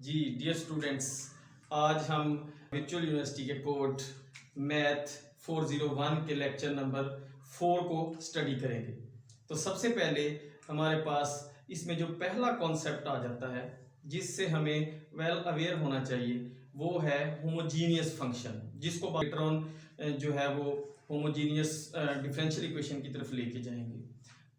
जी dear students, आज हम virtual university के कोड मैथ 401 के लेक्चर नंबर 4 को स्टडी करेंगे। तो सबसे पहले हमारे पास इसमें जो पहला कॉन्सेप्ट आ जाता है जिससे हमें वेल अवेयर होना चाहिए वो है होमोजीनियस फंक्शन, जिसको लेटर ऑन जो है वो होमोजीनियस डिफरेंशियल इक्वेशन की तरफ लेके जाएंगे।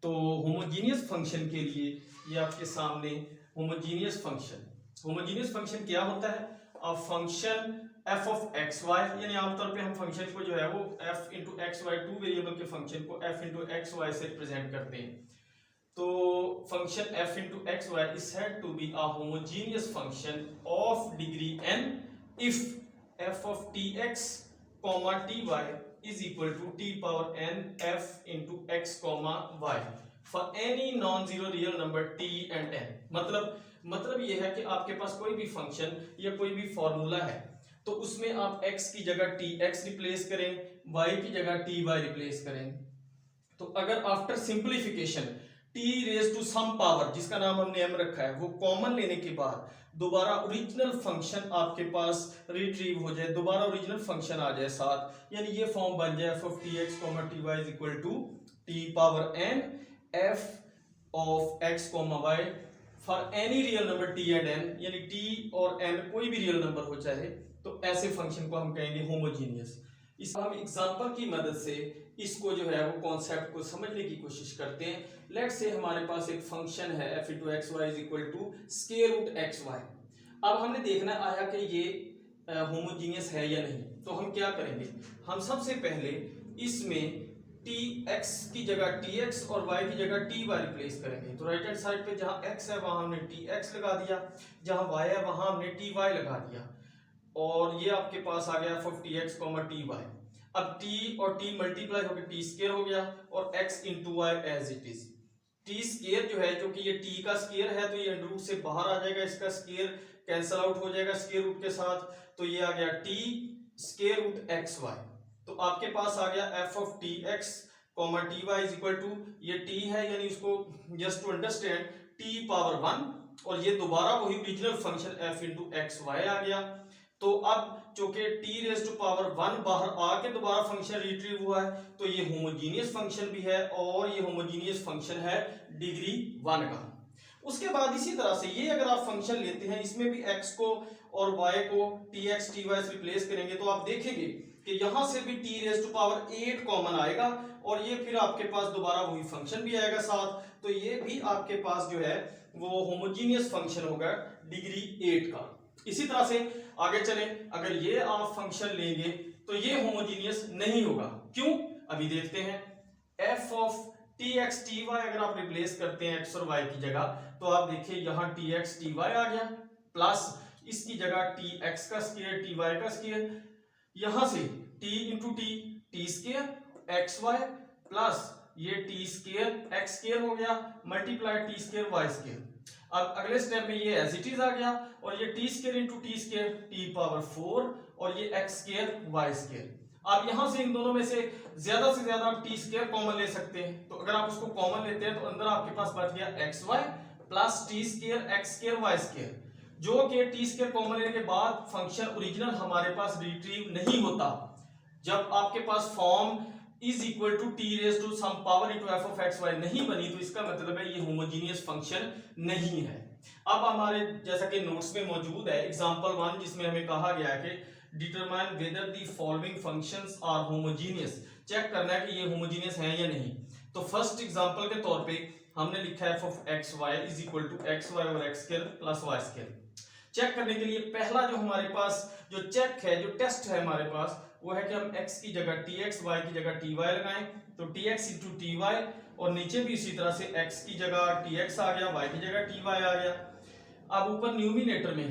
तो होमोजीनियस फंक्शन के लिए ये आपके सामने होमोजीनियस फंक्शन क्या होता है? A function f of x y, यानी आमतौर पे हम फंक्शन को जो है वो f into x y, two variable के फंक्शन को f इंटू एक्स वाई से रिप्रेजेंट करते हैं। तो function f into x y is said to be a homogeneous function of degree n if f of tx comma ty is equal to t power n f into x comma y for any non zero real number t and n। मतलब ये है कि आपके पास कोई भी function या कोई भी फॉर्मूला है तो उसमें आप x की जगह tx रिप्लेस करें, y की जगह ty रिप्लेस करें। तो अगर after simplification t raise to some power, जिसका नाम हमने m रखा है, वो कॉमन लेने के बाद दोबारा ओरिजिनल फंक्शन आपके पास रिट्रीव हो जाए, दोबारा ओरिजिनल फंक्शन आ जाए साथ, यानी ये फॉर्म बन जाए f of tx ty is equal to t power n f of x y for any real number t and n, यानी t और n कोई भी रियल नंबर हो चाहे, तो ऐसे फंक्शन को हम कहेंगे होमोजीनियस। इस हम एग्जांपल की मदद से इसको जो है वो कॉन्सेप्ट को समझने की कोशिश करते हैं। लेट्स से हमारे पास एक फंक्शन है f into x y is equal to square root x y. अब हमने देखना आया कि ये होमोजीनियस है या नहीं, तो हम क्या करेंगे? हम सबसे पहले इसमें tx की जगह tx और y की जगह ty रिप्लेस करेंगे। तो राइट हैंड साइड पे जहां x है वहां हमने tx लगा दिया, जहां y है वहां हमने ty लगा दिया, और ये आपके पास आ गया f ऑफ tx ty। अब t और t मल्टीप्लाई होकर t स्क्वायर हो गया और x into y as it is. t square जो है, जो कि ये t का स्क्वायर है, तो ये अंडर रूट से बाहर आ जाएगा, इसका स्क्वायर कैंसिल आउट हो जाएगा स्क्वायर रूट के साथ, तो ये आ गया t square root x y. तो आपके पास आ गया f of tx comma ty is equal to, ये t है यानी उसको just to understand t power 1, और ये दोबारा वही original function f into x y आ गया। तो अब चूंकि t रेज टू पावर 1 बाहर आके दोबारा फंक्शन रिट्रीव हुआ है, तो ये होमोजीनियस फंक्शन भी है और ये होमोजीनियस फंक्शन है डिग्री 1 का। उसके बाद इसी तरह से ये अगर आप फंक्शन लेते हैं, इसमें भी x को और y को tx ty से रिप्लेस करेंगे, तो आप देखेंगे कि यहां से भी t raise to power 8 common आएगा और ये फिर आपके पास दोबारा वही फंक्शन भी आएगा साथ, तो ये भी आपके पास जो है वो होमोजीनियस फंक्शन होगा डिग्री 8 का। इसी तरह से आगे चलें, अगर ये आप फंक्शन लेंगे तो ये होमोजीनियस नहीं होगा। क्यों? अभी देखते हैं। f ऑफ tx ty अगर आप रिप्लेस करते हैं x और y की जगह, तो आप देखिए यहाँ tx ty आ गया, प्लस इसकी जगह tx का स्क्वायर ty का स्क्वायर, यहां से t into t square x y plus ये t स्क्वायर एक्स स्क्वायर हो गया multiply t square y square. अब अगले स्टेप में ये एज इट इज आ गया और ये t square into t square t power 4 और ये x स्क्वायर वाई स्क्वायर। आप यहां से इन दोनों में से ज्यादा आप t स्क्वायर कॉमन ले सकते हैं, तो अगर आप उसको कॉमन लेते हैं तो अंदर आपके पास बच गया x y plus t square x square y square, जो कि t स्क्वायर कॉमन लेने के बाद फंक्शन ओरिजिनल हमारे पास रिट्रीव नहीं होता। जब आपके पास form is equal to t raise to some power into f of x y नहीं बनी, तो इसका मतलब है ये होमोजीनियस फंक्शन नहीं है। अब हमारे जैसा कि नोट्स में मौजूद है एग्जांपल 1, जिसमें हमें कहा गया है कि determine whether the following functions are homogeneous, check करना है कि ये होमोजीनियस हैं या नहीं। तो फर्स्ट एग्जांपल के तौर पे हमने लिखा है f of x y is equal to x y और x square plus y square. Check करने के लिए पहला जो हमारे पास जो चेक है, जो टेस्ट है हमारे पास, वो है कि हम x की जगह tx, y की जगह ty लगाएं, तो tx इंटू ty, और नीचे भी इसी तरह से x की जगह tx आ गया, y की जगह ty आ गया। अब ऊपर न्यूमिनेटर में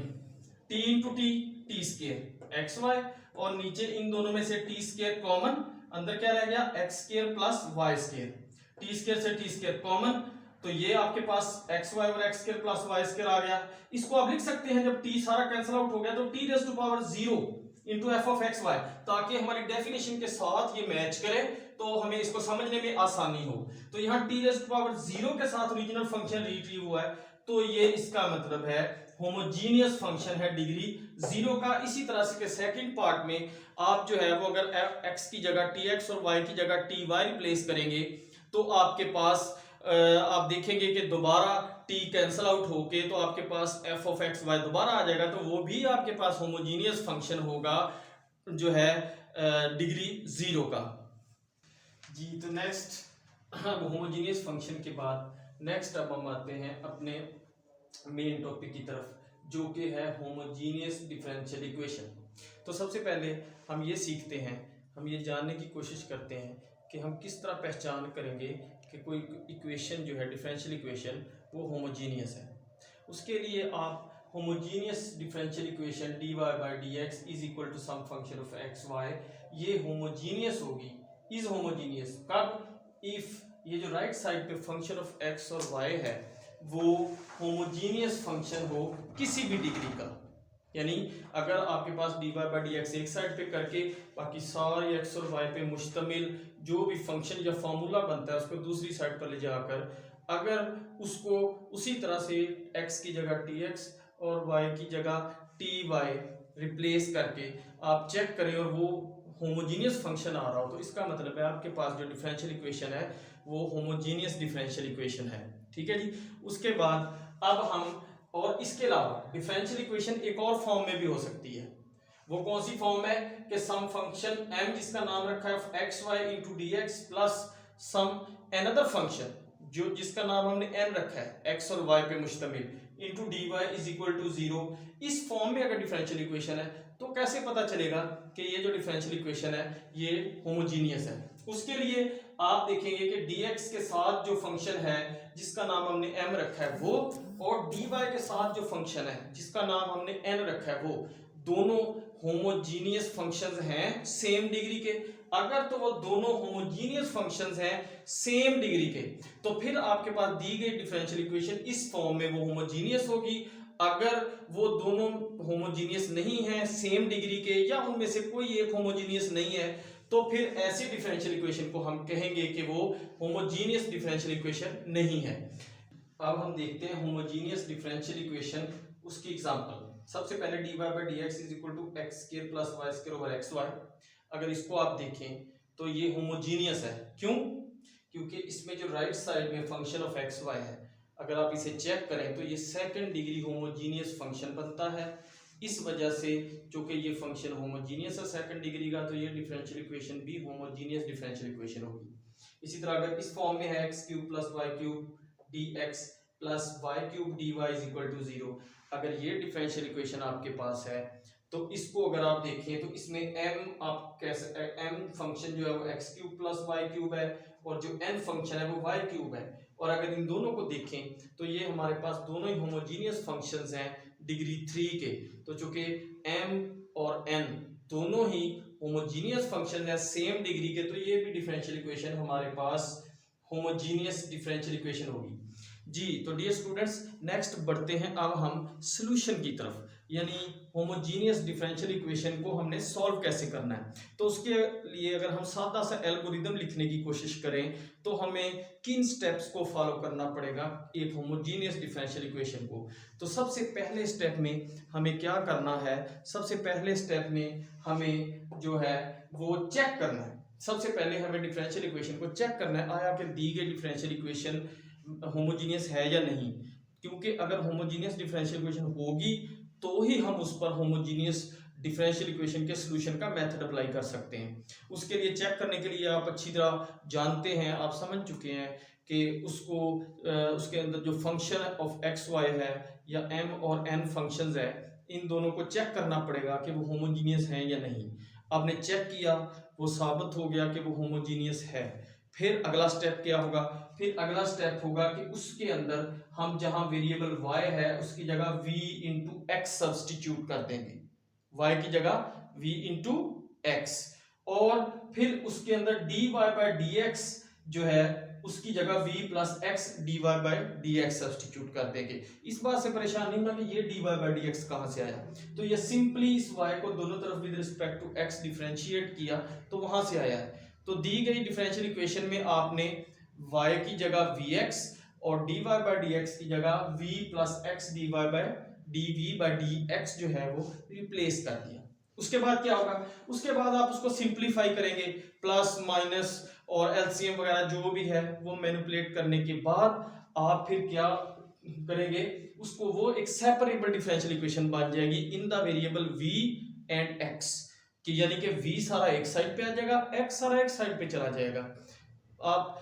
t into t square x y, और नीचे इन दोनों में से t स्क्वायर कॉमन, अंदर क्या रह गया x square plus y square, t square से t स्क्वायर कॉमन, तो ये आपके पास एक्स वाई और x square plus y square आ गया। इसको आप लिख सकते हैं, जब t सारा कैंसिल आउट हो गया तो t raise to power 0 into f of x y, ताकि हमारी डेफिनेशन के साथ ये मैच करे तो हमें इसको समझने में आसानी हो। तो यहाँ t रेज टू पावर 0 के साथ ओरिजिनल फंक्शन रिट्रीव हुआ है, तो ये इसका मतलब है होमोजीनियस फंक्शन है डिग्री 0 का। इसी तरह से सेकंड पार्ट में आप जो है वो अगर x की जगह tx और y की जगह ty रिप्लेस करेंगे तो आपके पास आप देखेंगे कि दोबारा t कैंसल आउट होके तो आपके पास f ऑफ एक्स वाई दोबारा आ जाएगा, तो वो भी आपके पास होमोजीनियस फंक्शन होगा जो है डिग्री 0 का। जी तो नेक्स्ट अब होमोजीनियस फंक्शन के बाद नेक्स्ट अब हम आते हैं अपने मेन टॉपिक की तरफ, जो कि है होमोजीनियस डिफरेंशियल इक्वेशन। तो सबसे पहले हम ये सीखते हैं, हम ये जानने की कोशिश करते हैं कि हम किस तरह पहचान करेंगे कि कोई इक्वेशन जो है डिफरेंशियल इक्वेशन वो होमोजीनियस है। उसके लिए आप homogeneous differential equation dy by d x is equal to some function of x y, ये होमोजीनियस होगी, इज होमोजीनियस कब, इफ ये जो राइट साइड पे फंक्शन ऑफ एक्स और वाई है वो होमोजीनियस फंक्शन हो किसी भी डिग्री का। यानी अगर आपके पास dy बाई डी एक्स एक साइड पे करके बाकी सारे x और y पे मुश्तमिल जो भी फंक्शन या फॉर्मूला बनता है उसको दूसरी साइड पर ले जाकर अगर उसको उसी तरह से x की जगह tx और y की जगह ty रिप्लेस करके आप चेक करें और वो होमोजीनियस फंक्शन आ रहा हो, तो इसका मतलब है आपके पास जो डिफरेंशियल इक्वेशन है वो होमोजीनियस डिफरेंशियल इक्वेशन है। ठीक है जी। उसके बाद अब हम और इसके अलावा डिफरेंशियल इक्वेशन एक और फॉर्म में भी हो सकती है। वो कौन सी फॉर्म है कि सम फंक्शन m जिसका नाम रखा है of x y into d x plus some another function जो जिसका नाम हमने n रखा है x और y पे मुश्तमिल into d y is equal to 0। इस फॉर्म में अगर डिफरेंशियल इक्वेशन है तो कैसे पता चलेगा कि ये जो डिफरेंशियल इक्वेशन है ये होमोजीनियस है। उसके लिए आप देखेंगे कि dx के साथ जो फंक्शन है जिसका नाम हमने m रखा है वो, और dy के साथ जो फंक्शन है जिसका नाम हमने n रखा है वो, दोनों होमोजीनियस फंक्शंस हैं सेम डिग्री के। अगर तो वो दोनों होमोजीनियस फंक्शंस हैं सेम डिग्री के तो फिर आपके पास दी गई डिफरेंशियल इक्वेशन इस फॉर्म में वो होमोजीनियस होगी। अगर वो दोनों होमोजीनियस नहीं है सेम डिग्री के या उनमें से कोई एक होमोजीनियस नहीं है तो फिर ऐसी डिफरेंशियल इक्वेशन को हम कहेंगे कि वो होमोजीनियस डिफरेंशियल इक्वेशन नहीं है। अब हम देखते हैं होमोजीनियस डिफरेंशियल इक्वेशन, उसकी एग्जांपल। सबसे पहले dy by d x is equal to x square plus y square over x y. अगर इसको आप देखें तो ये होमोजीनियस है। क्यों? क्योंकि इसमें जो राइट साइड में फंक्शन ऑफ एक्स वाई है अगर आप इसे चेक करें तो ये सेकंड डिग्री होमोजीनियस फंक्शन बनता है। इस वजह से चूंकि ये फंक्शन होमोजीनियस है सेकंड डिग्री का तो ये डिफरेंशियल इक्वेशन भी होमोजीनियस डिफरेंशियल इक्वेशन होगी। इसी तरह अगर इस फॉर्म में है x cube plus y cube d x plus y cube d y is equal to 0, अगर ये डिफरेंशियल इक्वेशन आपके पास है तो इसको अगर आप देखें तो इसमें m आप कैसे m फंक्शन जो है वो x cube plus y cube है और जो n फंक्शन है वो वाई क्यूब है। और अगर इन दोनों को देखें तो ये हमारे पास दोनों ही होमोजीनियस फंक्शंस हैं डिग्री 3 के। तो चूंकि m और n दोनों ही होमोजीनियस फंक्शन है सेम डिग्री के तो ये भी डिफरेंशियल इक्वेशन हमारे पास होमोजीनियस डिफरेंशियल इक्वेशन होगी। जी तो डियर स्टूडेंट्स नेक्स्ट बढ़ते हैं अब हम सॉल्यूशन की तरफ, यानी होमोजीनियस डिफरेंशियल इक्वेशन को हमने सॉल्व कैसे करना है। तो उसके लिए अगर हम सादा सा एल्गोरिदम लिखने की कोशिश करें तो हमें किन स्टेप्स को फॉलो करना पड़ेगा एक होमोजीनियस डिफरेंशियल इक्वेशन को। तो सबसे पहले स्टेप में हमें क्या करना है, सबसे पहले स्टेप में हमें जो है वो चेक करना है। सबसे पहले हमें डिफरेंशियल इक्वेशन को चेक करना है आया कि दी गई डिफरेंशियल इक्वेशन होमोजीनियस है या नहीं, क्योंकि अगर होमोजीनियस डिफरेंशियल इक्वेशन होगी तो ही हम उस पर होमोजीनियस डिफरेंशियल इक्वेशन के सॉल्यूशन का मेथड अप्लाई कर सकते हैं। उसके लिए चेक करने के लिए आप अच्छी तरह जानते हैं, आप समझ चुके हैं कि उसको उसके अंदर जो फंक्शन ऑफ एक्स वाई है या m और n फंक्शंस है इन दोनों को चेक करना पड़ेगा कि वो होमोजीनियस हैं या नहीं। आपने चेक किया वो साबित हो गया कि वो होमोजीनियस है, फिर अगला स्टेप क्या होगा, फिर अगला स्टेप होगा कि उसके अंदर हम जहां वेरिएबल y है उसकी जगह v इंटू एक्स सब्सटीट्यूट कर देंगे, y की जगह v इंटू एक्स, और फिर उसके अंदर dy बाई डी एक्स जो है उसकी जगह v plus x dy by d x substitute कर देंगे। इस बात से परेशान नहीं होना कि ये dy बाई डी एक्स कहां से आया, तो ये सिंपली इस y को दोनों तरफ with respect to x differentiate किया तो वहां से आया है। तो दी गई डिफरेंशियल इक्वेशन में आपने y की जगह vx और dy बाई डी एक्स की जगह v plus x dy by dv/dx जो है वो रिप्लेस कर दिया। उसके बाद क्या होगा, उसके बाद आप उसको सिंप्लीफाई करेंगे, प्लस माइनस और एलसीएम वगैरह जो भी है वो मैनिपुलेट करने के बाद आप फिर क्या करेंगे, उसको वो एक सेपरेबल डिफरेंशियल इक्वेशन बन जाएगी in the variable v and x, कि यानी कि v सारा एक साइड पे आ जाएगा, x सारा एक साइड पे चला जाएगा। आप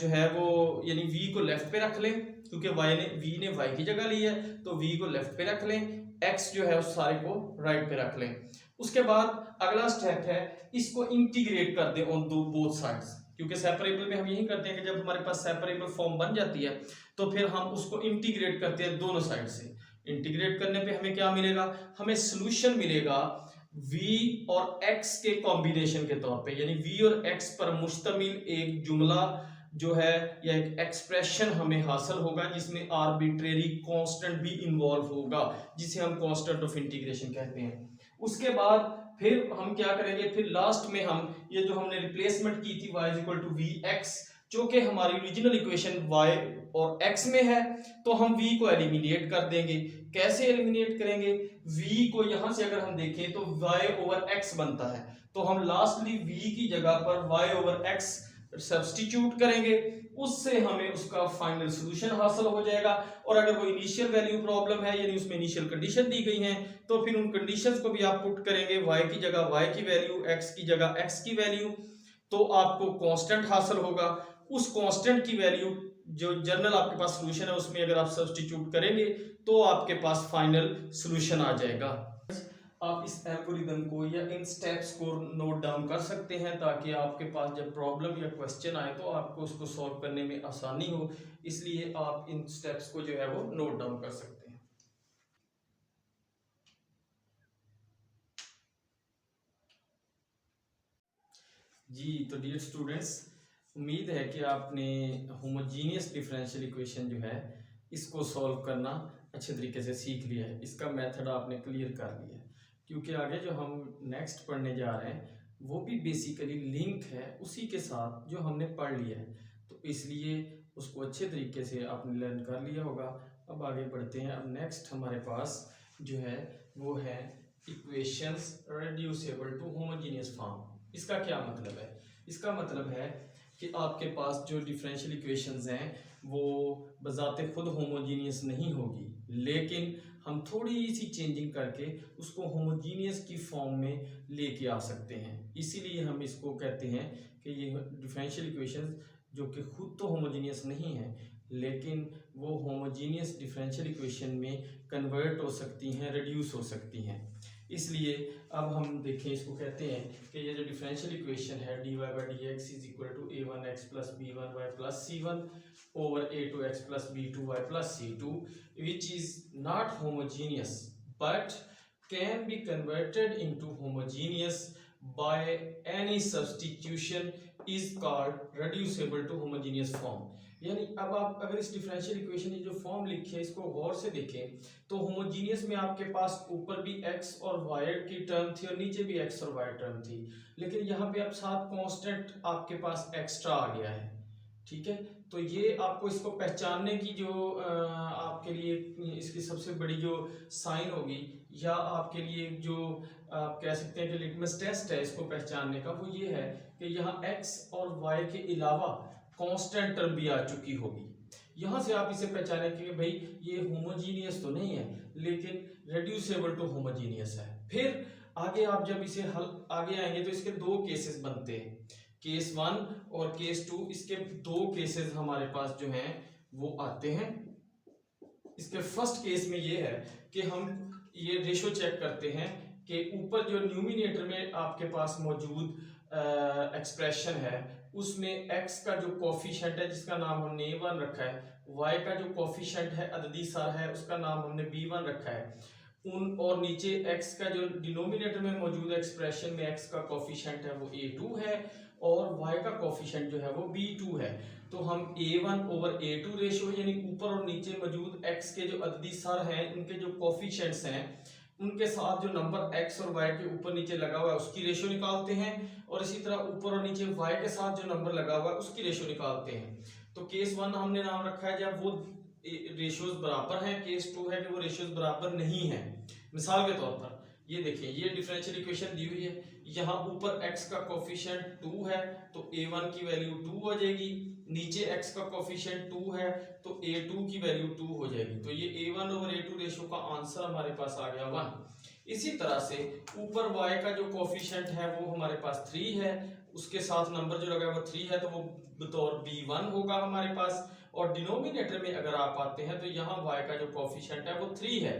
जो है वो यानी v को लेफ्ट पे रख लें, क्योंकि v ने y की जगह ली है, तो v को लेफ्ट पे रख लें, x जो है उस सारे को राइट पे रख लें। उसके बाद अगला स्टेप है इसको इंटीग्रेट कर दें ऑन बोथ साइड्स, क्योंकि सेपरेबल में हम यही करते हैं कि जब हमारे पास सेपरेबल फॉर्म बन जाती है तो फिर हम उसको इंटीग्रेट करते हैं दोनों साइड से। इंटीग्रेट करने पे हमें क्या मिलेगा, हमें सोल्यूशन मिलेगा v और x के कॉम्बिनेशन के तौर पे, यानी v और x पर मुश्तमिल एक जुमला जो है या एक एक्सप्रेशन हमें हासिल होगा जिसमें आर्बिट्रेरी कांस्टेंट भी इन्वॉल्व होगा, जिसे हम कांस्टेंट ऑफ इंटीग्रेशन कहते हैं। उसके बाद फिर हम क्या करेंगे, फिर लास्ट में हम ये जो हमने रिप्लेसमेंट की थी y = vx, जो कि हमारी ओरिजिनल इक्वेशन y और x में है, तो हम v को एलिमिनेट कर देंगे। कैसे एलिमिनेट करेंगे, v को यहां से अगर हम देखें तो y/x बनता है, तो हम लास्टली v की जगह पर y/x सब्स्टिट्यूट करेंगे, उससे हमें उसका फाइनल सॉल्यूशन हासिल हो जाएगा। और अगर वो इनिशियल वैल्यू प्रॉब्लम है, यानी उसमें इनिशियल कंडीशन दी गई हैं, तो फिर उन कंडीशंस को भी आप पुट करेंगे, y की जगह y की वैल्यू, x की जगह x की वैल्यू, तो आपको कांस्टेंट हासिल होगा। उस कांस्टेंट की वैल्यू जो जनरल आपके पास सॉल्यूशन है उसमें अगर आप सब्स्टिट्यूट करेंगे तो आपके पास फाइनल सॉल्यूशन आ जाएगा। आप इस एल्गोरिदम को या इन स्टेप्स को नोट डाउन कर सकते हैं, ताकि आपके पास जब प्रॉब्लम या क्वेश्चन आए तो आपको उसको सॉल्व करने में आसानी हो, इसलिए आप इन स्टेप्स को जो है वो नोट डाउन कर सकते हैं। जी तो डियर स्टूडेंट्स, उम्मीद है कि आपने होमोजीनियस डिफरेंशियल इक्वेशन जो है इसको सॉल्व करना अच्छे तरीके से सीख लिया है, इसका मेथड आपने क्लियर कर लिया है, क्योंकि आगे जो हम नेक्स्ट पढ़ने जा रहे हैं वो भी बेसिकली लिंक है उसी के साथ जो हमने पढ़ लिया है, तो इसलिए उसको अच्छे तरीके से आपने लर्न कर लिया होगा। अब आगे बढ़ते हैं। अब नेक्स्ट हमारे पास जो है वो है equations reducible to homogeneous form. इसका क्या मतलब है, इसका मतलब है कि आपके पास जो डिफरेंशियल इक्वेशंस हैं वो बजाते खुद होमोजीनियस नहीं होगी, लेकिन हम थोड़ी सी चेंजिंग करके उसको होमोजीनियस की फॉर्म में लेके आ सकते हैं। इसीलिए हम इसको कहते हैं कि ये डिफरेंशियल इक्वेशंस जो कि खुद तो होमोजीनियस नहीं है, लेकिन वो होमोजीनियस डिफरेंशियल इक्वेशन में कन्वर्ट हो सकती हैं, रिड्यूस हो सकती हैं। इसलिए अब हम देखें, इसको कहते हैं कि ये जो डिफरेंशियल इक्वेशन है dy/dx = a1x + b1y + c1 over a2x + b2y + c2, which is not homogeneous but can be converted into homogeneous by any substitution, is called reducible to homogeneous form। यानी अब आप अगर इस डिफरेंशियल इक्वेशन की जो form लिखी है इसको गौर से देखें तो होमोजीनियस में आपके पास ऊपर भी x और y की टर्म थी और नीचे भी x और y टर्म थी, लेकिन यहाँ पे अब साथ कांस्टेंट आपके पास एक्स्ट्रा आ गया है। ठीक है, तो ये आपको इसको पहचानने की जो आपके लिए इसकी सबसे बड़ी जो साइन होगी या आपके लिए जो आप कह सकते हैं कि लिटमस टेस्ट है इसको पहचानने का, वो ये है कि यहाँ x और y के अलावा कांस्टेंट टर्म भी आ चुकी होगी। यहां से आप इसे पहचाने कि भाई ये होमोजीनियस तो नहीं है लेकिन रेड्यूसेबल टू होमोजीनियस है। फिर आगे आप जब इसे हल आगे आएंगे तो इसके दो केसेस बनते हैं, केस 1 और केस 2। इसके दो केसेस हमारे पास जो हैं वो आते हैं। इसके फर्स्ट केस में ये है कि हम ये रेशो चेक करते हैं कि ऊपर जो न्यूमिनेटर में आपके पास मौजूद एक्सप्रेशन है उसमें x का जो कोफिशिएंट है जिसका नाम हमने a1 रखा है, y का जो कोफिशिएंट है अददी सार है उसका नाम हमने b1 रखा है, उन और नीचे x का जो डिनोमिनेटर में मौजूद एक्सप्रेशन में x का कोफिशिएंट है वो a2 है और y का कोफिशिएंट जो है वो b2 है। तो हम a1/a2 रेशो यानी ऊपर और नीचे मौजूद x के जो अददी सार हैं उनके जो कोफिशिएंट्स हैं उनके साथ जो नंबर x और y के ऊपर नीचे लगा हुआ है उसकी रेशो निकालते हैं, और इसी तरह ऊपर और नीचे y के साथ जो नंबर लगा हुआ है उसकी रेशो निकालते हैं। तो केस 1 हमने नाम रखा है जब वो रेशियोज बराबर हैं, केस 2 है कि वो रेशियोज बराबर नहीं है। मिसाल के तौर पर ये देखिए, ये डिफरेंशियल इक्वेशन दी हुई है, यहाँ ऊपर x का कोफिशिएंट 2 है तो a1 की वैल्यू 2 हो जाएगी, नीचे x का कोफिशिएंट 2 है तो a2 की वैल्यू 2 हो जाएगी। तो ये a1 ओवर a2 रेशियो का आंसर हमारे पास आ गया 1। इसी तरह से ऊपर y का जो कोफिशिएंट है वो हमारे पास 3 है, उसके साथ नंबर जो लगा है वो 3 है तो वो बतौर b1 होगा हमारे पास। और डिनोमिनेटर में अगर आप आते हैं तो यहाँ y का जो कोफिशिएंट है वो 3 है,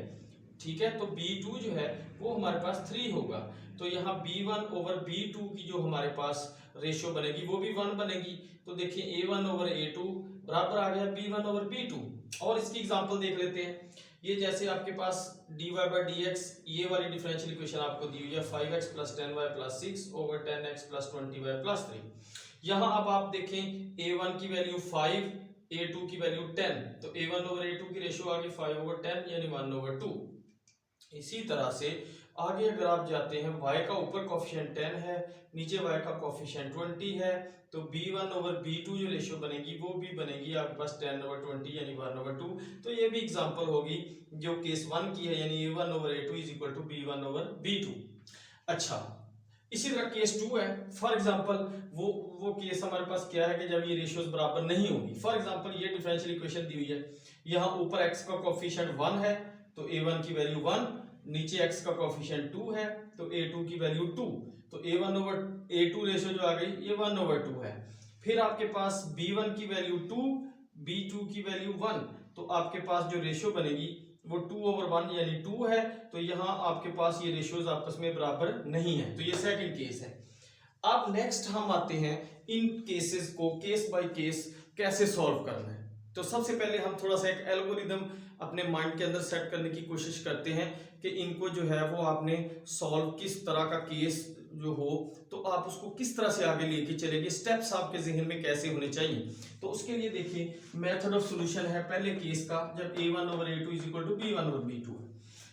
ठीक है, तो b2 जो है वो हमारे पास 3 होगा। तो यहाँ b1 ओवर b2 की जो हमारे पास रेशियो बनेगी वो भी 1 बनेगी। तो देखिए a1 ओवर a2 बराबर आ गया b1 ओवर b2। और इसकी एग्जांपल देख लेते हैं। ये जैसे आपके पास dy बाई dx ये वाली डिफरेंशियल इक्वेशन आपको दी हुई है 5x plus 10y plus 6 over 10x plus 20y plus 3। यहाँ अब आप देखें a1 की वैल्यू 5, a2 की वैल्यू 10, तो a1 ओवर a2 की रेशियो आ गई 5 ओवर 10 यानी 1 ओवर 2। इसी तरह से आगे अगर आप जाते हैं, y का ऊपर कोफिशिएंट 10 है, नीचे y का कोफिशिएंट 20 है, तो b1 ओवर b2 जो रेशियो बनेगी वो भी बनेगी आपके पास 10 ओवर 20 यानी 1 ओवर 2। तो ये भी एग्जांपल होगी जो केस 1 की है, यानी a1 over a2 is equal to b1 over b2। अच्छा, इसी तरह केस 2 है। फॉर एग्जांपल वो केस हमारे पास क्या है कि जब ये रेशियोज बराबर नहीं होगी। फॉर एग्जांपल ये डिफरेंशियल इक्वेशन दी हुई है, यहाँ ऊपर x का कोफिशिएंट 1 है तो a1 की वैल्यू 1, नीचे x का कोफिशिएंट 2 है तो a2 की वैल्यू 2, तो a1 ओवर a2 रेशियो जो आ गई ये 1 ओवर 2 है। फिर आपके पास b1 की वैल्यू 2, b2 की वैल्यू 1, तो आपके पास जो रेशियो बनेगी वो 2 ओवर 1 यानी 2 है। तो यहाँ आपके पास ये रेशियोज आपस में बराबर नहीं है, तो ये सेकंड केस है। अब नेक्स्ट हम आते हैं इन केसेस को केस बाय केस कैसे सॉल्व करना है। तो सबसे पहले हम थोड़ा सा एक एल्गोरिदम अपने माइंड के अंदर सेट करने की कोशिश करते हैं कि इनको जो है वो आपने सॉल्व किस तरह का केस जो हो तो आप उसको किस तरह से आगे लेके चलेंगे, स्टेप्स आपके जहन में कैसे होने चाहिए। तो उसके लिए देखिए मेथड ऑफ सॉल्यूशन है पहले केस का, जब a1 over a2 is equal to b1 over b2।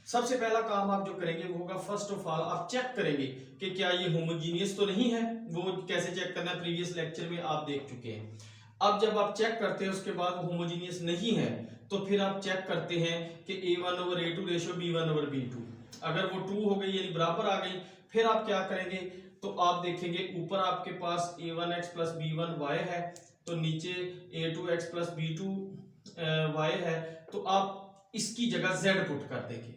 सबसे पहला काम आप जो करेंगे वो होगा, फर्स्ट ऑफ ऑल आप चेक करेंगे कि क्या ये होमोजीनियस तो नहीं है। वो कैसे चेक करना है प्रीवियस लेक्चर में आप देख चुके हैं। अब जब आप चेक करते हैं उसके बाद वो होमोजीनियस नहीं है तो फिर आप चेक करते हैं कि a1 over a2 ratio b1 over b2, अगर वो 2 हो गई यानी बराबर आ गई, फिर आप क्या करेंगे तो आप देखेंगे ऊपर आपके पास a1x प्लस b1y है तो नीचे a2x प्लस b2y है, तो आप इसकी जगह z पुट कर देंगे।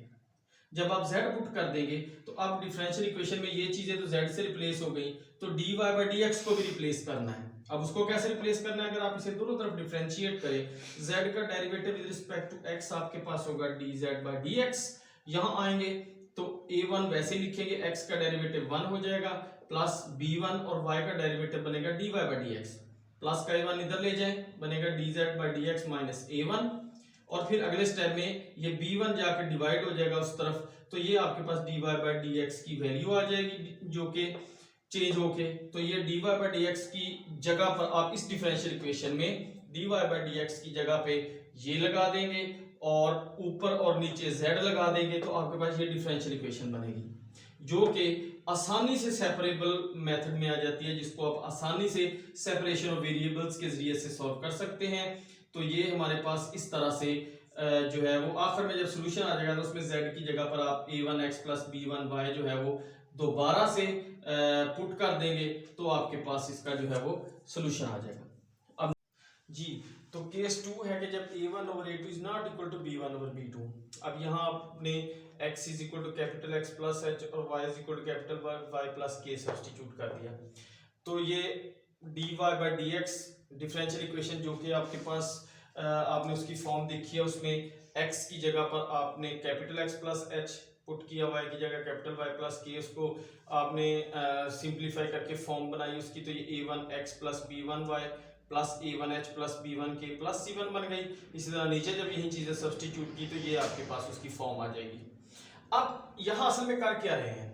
जब आप z पुट कर देंगे तो आप डिफरेंशियल इक्वेशन में ये चीजें तो z से रिप्लेस हो गई, तो dy बाई dx को भी रिप्लेस करना है। अब उसको कैसे रिप्लेस करना है, अगर आप इसे दोनों तरफ डिफरेंशिएट करें, z का derivative with respect to x आपके पास होगा dz बाई dx। यहाँ आएंगे तो a1 वैसे लिखेंगे, x का डेरिवेटिव 1 हो जाएगा प्लस b1 और y का डेरिवेटिव बनेगा dy बाई dx, प्लस का a1 इधर ले जाएं बनेगा dz by dx minus a1, और फिर अगले स्टेप में ये b1 जाकर डिवाइड हो जाएगा उस तरफ, तो ये आपके पास dy बाई dx की वैल्यू आ जाएगी जो कि चेंज होके, तो ये dy बाई dx की जगह पर आप इस डिफरेंशियल इक्वेशन में dy बाई dx की जगह पे ये लगा देंगे और ऊपर और नीचे z लगा देंगे, तो आपके पास ये डिफरेंशियल इक्वेशन बनेगी जो कि आसानी से सेपरेबल मेथड में आ जाती है, जिसको आप आसानी से सेपरेशन ऑफ वेरिएबल्स के जरिए से सॉल्व कर सकते हैं। तो ये हमारे पास इस तरह से जो है वो आखिर में जब सोल्यूशन आ जाएगा तो उसमें z की जगह पर आप a1x प्लस b1y जो है वो दोबारा से पुट कर देंगे तो आपके पास इसका जो है वो सोल्यूशन आ जाएगा। अब जी तो केस 2 है कि जब a1 over a2 is not equal to b1 over b2। अब यहाँ आपने x is equal to capital x plus h और y is equal to capital y plus k substitute कर दिया, तो ये dy by dx differential equation जो कि आपके पास आपने उसकी फॉर्म देखी है, उसमें x की जगह पर आपने capital x plus h put किया, y की जगह कैपिटल y प्लस k, उसको आपने सिंप्लीफाई करके फॉर्म बनाई उसकी, तो ये a1x plus b1y plus a1h plus b1k plus c1 बन गई। इसी तरह नीचे जब यही चीजें सब्स्टिट्यूट की तो ये आपके पास उसकी फॉर्म आ जाएगी। अब यहाँ असल में कर क्या रहे हैं,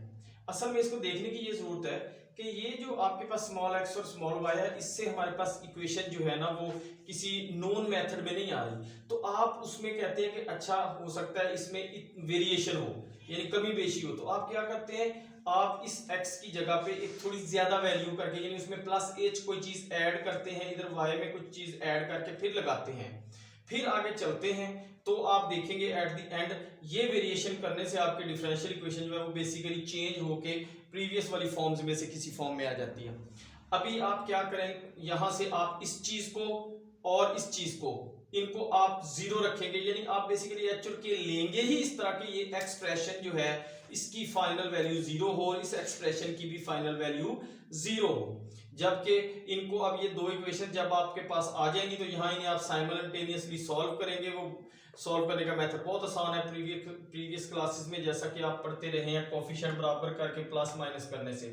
असल में इसको देखने की ये जरूरत है कि ये जो आपके पास स्मॉल x और स्मॉल y है, इससे हमारे पास इक्वेशन जो है ना वो किसी नोन मेथड में नहीं आ रही, तो आप उसमें कहते हैं कि अच्छा हो सकता है इसमें वेरिएशन हो यानी कमी बेशी हो, तो आप क्या करते हैं, आप इस x की जगह पे एक थोड़ी ज्यादा वैल्यू करके यानी उसमें प्लस h कोई चीज ऐड करते हैं, इधर y में कुछ चीज ऐड करके फिर लगाते हैं, फिर आगे चलते हैं तो आप देखेंगे एट द एंड ये वेरिएशन करने से आपके डिफरेंशियल इक्वेशन जो है वो बेसिकली चेंज होके प्रीवियस वाली फॉर्म्स में से किसी फॉर्म में आ जाती है। अभी आप क्या करें, यहां से आप इस चीज को और इस चीज को इनको आप जीरो रखेंगे, यानी आप बेसिकली एच और के लेंगे ही इस तरह की ये एक्सप्रेशन जो है इसकी फाइनल वैल्यू जीरो हो और इस एक्सप्रेशन की भी फाइनल वैल्यू जीरो हो। जबकि इनको अब ये दो इक्वेशन जब आपके पास आ जाएंगी तो यहाँ इन्हें आप साइमल्टेनियसली सॉल्व करेंगे। वो सॉल्व करने का मेथड बहुत आसान है, प्रीवियस क्लासेस में जैसा कि आप पढ़ते रहे हैं, कोफिशिएंट बराबर करके प्लस माइनस करने से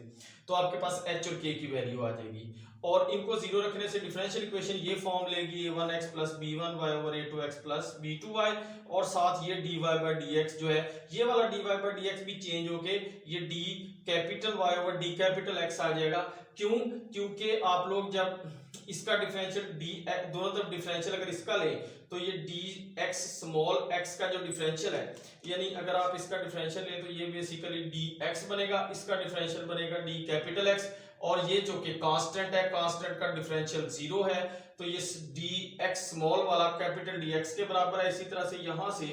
तो आपके पास एच और के की वैल्यू आ जाएगी और इनको जीरो रखने से डिफरेंशियल इक्वेशन ये फॉर्म लेगी a1x plus b1y over a2x plus b2y और साथ ये dy बाई dx जो है ये वाला dy बाई dx भी चेंज होके ये d capital y over d capital x आ जाएगा। क्यों? क्योंकि आप लोग जब इसका डिफरेंशियल d दोनों तरफ डिफरेंशियल अगर इसका ले तो ये dx स्मॉल x का जो डिफरेंशियल है, यानी अगर आप इसका डिफरेंशियल लें तो ये बेसिकली dx बनेगा, इसका डिफरेंशियल बनेगा d कैपिटल x और ये जो कि कांस्टेंट है, कांस्टेंट का डिफरेंशियल जीरो है तो ये dx स्मॉल वाला कैपिटल dx के बराबर है। इसी तरह से यहां से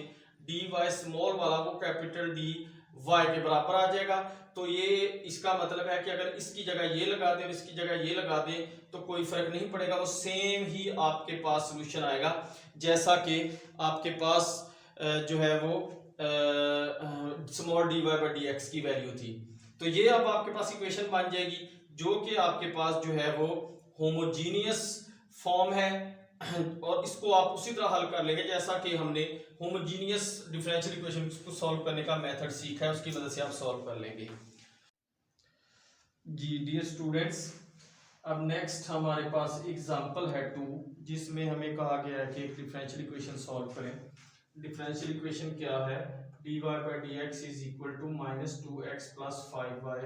dy स्मॉल वाला वो कैपिटल dy के बराबर आ जाएगा। तो ये इसका मतलब है कि अगर इसकी जगह ये लगा दें और इसकी जगह ये लगा दें तो कोई फर्क नहीं पड़ेगा, वो सेम ही आपके पास सॉल्यूशन आएगा जैसा कि आपके पास जो है वो स्मॉल dy बाई dx की वैल्यू थी। तो ये अब आपके पास इक्वेशन बन जाएगी जो कि आपके पास जो है वो होमोजीनियस फॉर्म है और इसको आप उसी तरह हल कर लेंगे जैसा कि हमने होमोजीनियस डिफरेंशियल इक्वेशन को सॉल्व करने का मेथड सीखा है, उसकी मदद से आप सॉल्व कर लेंगे। जी डियर स्टूडेंट्स, अब नेक्स्ट हमारे पास एग्जांपल है 2 जिसमें हमें कहा गया है कि डिफरेंशियल इक्वेशन सॉल्व करें। डिफरेंशियल इक्वेशन क्या है, dy by dx is equal to -2x plus 5y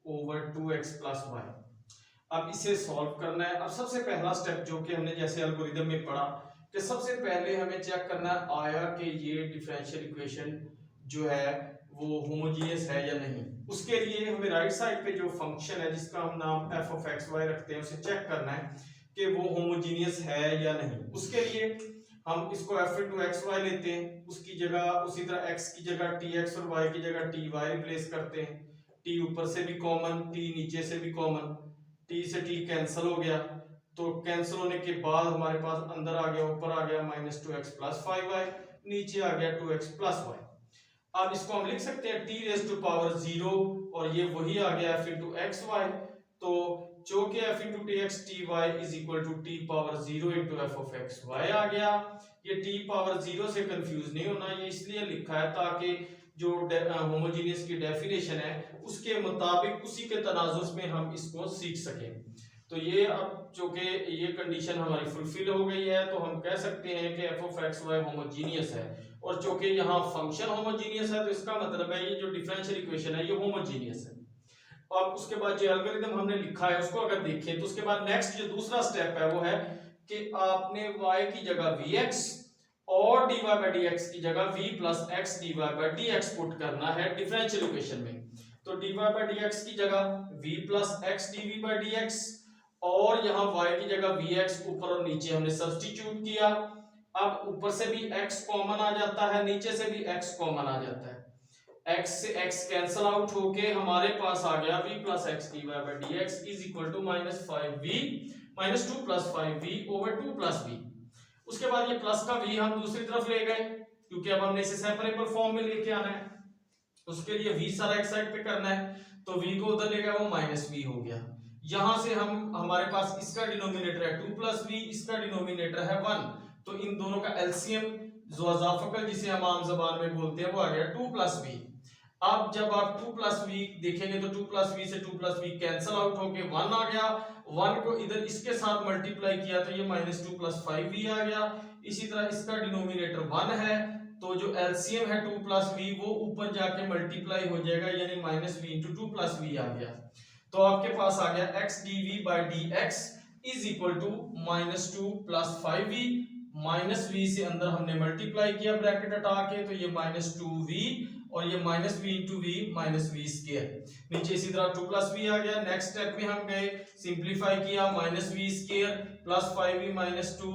over 2x plus y। अब इसे सॉल्व करना है। अब सबसे पहला स्टेप जो कि हमने जैसे एल्गोरिथम में पढ़ा कि सबसे पहले हमें चेक करना है आया कि ये डिफरेंशियल इक्वेशन जो है वो होमोजीनियस है या नहीं। उसके लिए हमें राइट साइड पे जो फंक्शन है जिसका हम नाम f ऑफ एक्स वाई रखते हैं उसे चेक करना है कि वो होमोजीनियस है या नहीं। उसके लिए हम इसको f इंटू एक्स वाई लेते हैं, उसकी जगह उसी तरह x की जगह tx और y की जगह ty रिप्लेस करते हैं। t ऊपर से भी कॉमन, t नीचे से भी कॉमन, t से t कैंसिल हो गया तो कैंसिल होने के बाद हमारे पास अंदर आ गया, ऊपर आ गया -2x प्लस 5y, नीचे आ गया 2x प्लस y। अब इसको हम लिख सकते हैं t रेज़ टू पावर 0 और ये वही आ गया f इंटू एक्स वाई। तो जो कि f into tx ty is equal to t power 0 into f of x y आ गया। ये t पावर 0 से कंफ्यूज नहीं होना, ये इसलिए लिखा है ताकि जो होमोजीनियस की डेफिनेशन है उसके मुताबिक उसी के तनाजुर में हम इसको सीख सकें। तो ये अब जो कि ये कंडीशन हमारी फुलफिल हो गई है तो हम कह सकते हैं कि f of x y homogeneous है और जो कि यहाँ फंक्शन होमोजीनियस है तो इसका मतलब है ये जो डिफरेंशियल इक्वेशन है ये होमोजीनियस है। अब उसके बाद जो एल्गोरिथम हमने लिखा है उसको अगर देखें तो उसके बाद नेक्स्ट जो दूसरा स्टेप है वो है कि आपने y की जगह vx और dy बाई dx की जगह v plus x dy by dx put करना है डिफरेंशियल इक्वेशन में। तो dy बाई dx की जगह v plus x dv by dx और यहाँ y की जगह vx ऊपर और नीचे हमने सब्स्टिट्यूट किया। अब ऊपर से भी x कॉमन आ जाता है, नीचे से भी x कॉमन आ जाता है, x से x कैंसल आउट होके हमारे पास आ गया v plus x dy by dx is equal to -2 plus 5v over 2 plus v। उसके बाद ये प्लस का v हम दूसरी तरफ ले गए क्योंकि अब हमने इसे सेपरेबल फॉर्म में लेके आना है। उसके लिए v सारा एक साइड पे करना है तो v को उधर ले गया वो -v हो गया। यहां से हम हमारे पास इसका डिनोमिनेटर है 2 प्लस v, इसका डिनोमिनेटर है 1, तो इन दोनों का एलसीएम जो अजाफकल जिसे हम आम जबान में बोलते हैं वो आ गया 2 प्लस v। अब जब आप 2 प्लस v देखेंगे तो 2 प्लस v से 2 प्लस v कैंसिल आउट होके 1 आ गया, 1 को इधर इसके साथ मल्टीप्लाई किया तो ये -2 प्लस 5v आ गया। इसी तरह इसका डिनोमिनेटर 1 है तो जो एलसीएम है 2 प्लस v वो ऊपर जाके मल्टीप्लाई हो जाएगा यानी -v इंटू 2 प्लस v आ गया। तो आपके पास आ गया x dv by dx is equal to -2 plus 5v, -v से अंदर हमने मल्टीप्लाई किया ब्रैकेट हटा के तो ये -2v और ये -v into v -v square, नीचे इसी तरह 2 प्लस v आ गया। नेक्स्ट स्टेप में हम गए सिंप्लीफाई किया -v square plus 5v -2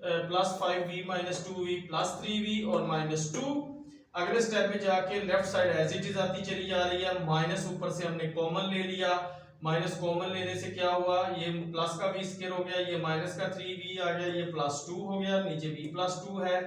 plus 5v minus 2v plus 3v और माइनस 2। अगले स्टेप में जाके left side as it is आती चली जा रही है, माइनस ऊपर से हमने कॉमन ले लिया, माइनस कॉमन लेने से क्या हुआ, ये प्लस का v स्क्वायर हो गया, ये माइनस का 3v आ गया, ये प्लस 2 हो गया, नीचे v प्लस 2 है।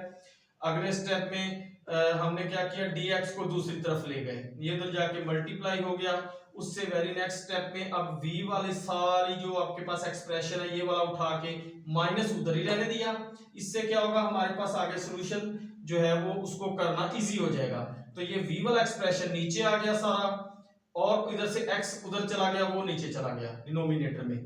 अगले स्टेप में हमने क्या किया, dx को दूसरी तरफ ले गए, ये इधर जाके मल्टीप्लाई हो गया। उससे वेरी नेक्स्ट स्टेप में अब v वाली सारी जो आपके पास एक्सप्रेशन है ये वाला उठा के माइनस उधर ही रहने दिया। इससे क्या होगा, हमारे पास आगे सोल्यूशन जो है वो उसको करना इजी हो जाएगा। तो ये v वाला एक्सप्रेशन नीचे आ गया सारा, और इधर से x उधर चला गया, वो नीचे चला गया डिनोमिनेटर में।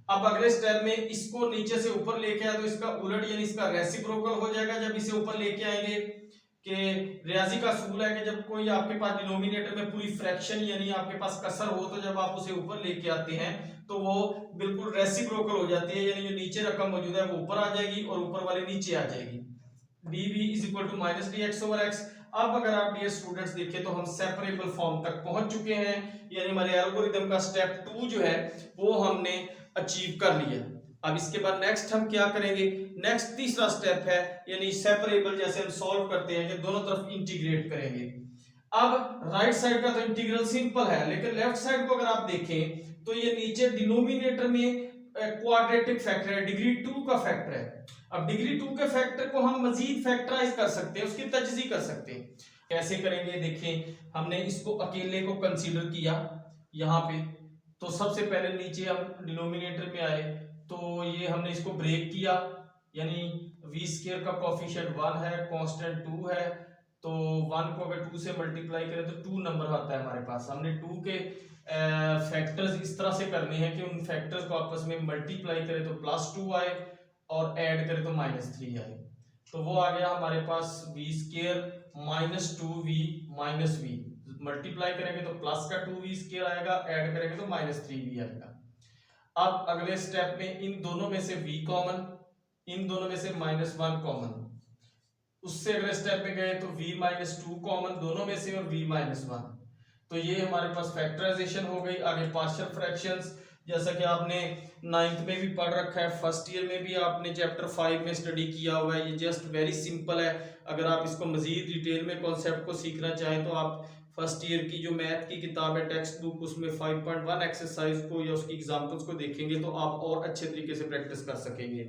अब अगले स्टेप में इसको नीचे से ऊपर लेके आए तो इसका उलट यानी इसका रेसिप्रोकल हो जाएगा। जब इसे ऊपर लेके आएंगे कि रियाजी का असूल है कि जब कोई आपके पास डिनोमिनेटर में पूरी फ्रैक्शन यानी आपके पास कसर हो तो जब आप उसे ऊपर लेके आते हैं तो वो बिल्कुल रेसिप्रोकल हो जाती है, यानी जो नीचे रकम मौजूद है वो ऊपर आ जाएगी और ऊपर वाली नीचे आ जाएगी। dv is equal to minus dx over x। अब अगर आप डियर स्टूडेंट्स देखें तो हम सेपरेबल फॉर्म तक पहुंच चुके हैं, यानी हमारे एल्गोरिथम का स्टेप 2 जो है वो हमने अचीव कर लिया। अब इसके बाद नेक्स्ट हम क्या करेंगे, नेक्स्ट तीसरा स्टेप है यानी सेपरेबल, जैसे हम सॉल्व करते हैं कि दोनों तरफ इंटीग्रेट करेंगे। अब राइट साइड का तो इंटीग्रल सिंपल है, लेकिन लेफ्ट साइड को अगर आप देखें तो ये नीचे डिनोमिनेटर में क्वाड्रेटिक फैक्टर है, डिग्री 2 का फैक्टर है। अब डिग्री 2 के फैक्टर को हम मजीद फैक्टराइज कर सकते हैं, उसकी तजज़ी कर सकते हैं। कैसे करेंगे, देखें हमने इसको अकेले को कंसीडर किया यहाँ पे, तो सबसे पहले नीचे हम डिनोमिनेटर में आए तो ये हमने इसको ब्रेक किया, यानी v स्क्वायर का कोफिशिएंट 1 है, कांस्टेंट 2 है, तो 1 को अगर 2 से मल्टीप्लाई करें तो 2 नंबर आता है हमारे पास। हमने 2 के फैक्टर्स इस तरह से करने हैं कि उन फैक्टर्स को आपस में मल्टीप्लाई करें तो प्लस 2 आए और ऐड करें तो माइनस 3 आए, तो वो आ गया हमारे पास v square minus 2v minus v, multiply करेंगे तो प्लस का 2v स्क्वायर आएगा, ऐड करेंगे तो माइनस 3v आएगा। अब अगले स्टेप में इन दोनों में से v कॉमन, इन दोनों में से -1 कॉमन, उससे अगले स्टेप में गए तो v माइनस 2 कॉमन दोनों में से और v माइनस 1, तो ये हमारे पास फैक्टराइजेशन हो गई। आगे पार्शियल फ्रैक्शंस, जैसा कि आपने 9th में भी पढ़ रखा है, फर्स्ट ईयर में भी आपने चैप्टर 5 में स्टडी किया हुआ है। ये जस्ट वेरी सिंपल है, अगर आप इसको मजीद डिटेल में कॉन्सेप्ट को सीखना चाहें तो आप फर्स्ट ईयर की जो मैथ की किताब है टेक्स्ट बुक, उसमें 5.1 एक्सरसाइज को या उसकी एग्जांपल्स को देखेंगे तो आप और अच्छे तरीके से प्रैक्टिस कर सकेंगे।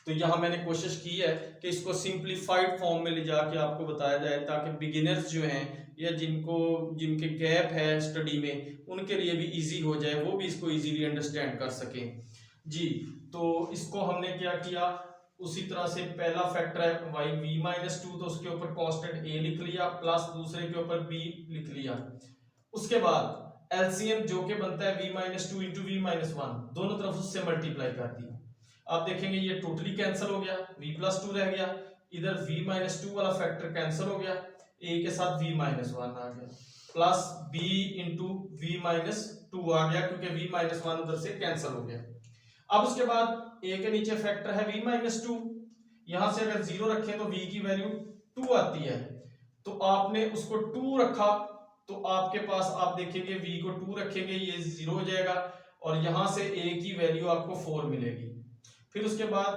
तो यहाँ मैंने कोशिश की है कि इसको सिंप्लीफाइड फॉर्म में ले जाके आपको बताया जाए, ताकि बिगिनर्स जो हैं या जिनके गैप है स्टडी में उनके लिए भी इजी हो जाए, वो भी इसको इजीली अंडरस्टैंड कर सकें जी। तो इसको हमने क्या किया, उसी तरह से पहला फैक्टर है y v माइनस 2, तो उसके ऊपर कांस्टेंट a लिख लिया, प्लस दूसरे के ऊपर b लिख लिया। उसके बाद एलसीएम जो के बनता है v minus 2 into v minus 1, दोनों तरफ उससे मल्टीप्लाई कर दिया। आप देखेंगे ये टोटली कैंसिल हो गया, v प्लस 2 रह गया, इधर v माइनस 2 वाला फैक्टर कैंसिल हो गया, a के साथ v माइनस 1 आ गया, plus b into v minus 2 आ गया, क्योंकि v माइनस 1 उधर से कैंसिल हो गया। अब उसके बाद a के नीचे फैक्टर है v माइनस 2, यहां से अगर 0 रखें तो v की वैल्यू 2 आती है, तो आपने उसको 2 रखा तो आपके पास आप देखेंगे v को 2 रखेंगे ये 0 हो जाएगा, और यहां से a की वैल्यू आपको 4 मिलेगी। फिर उसके बाद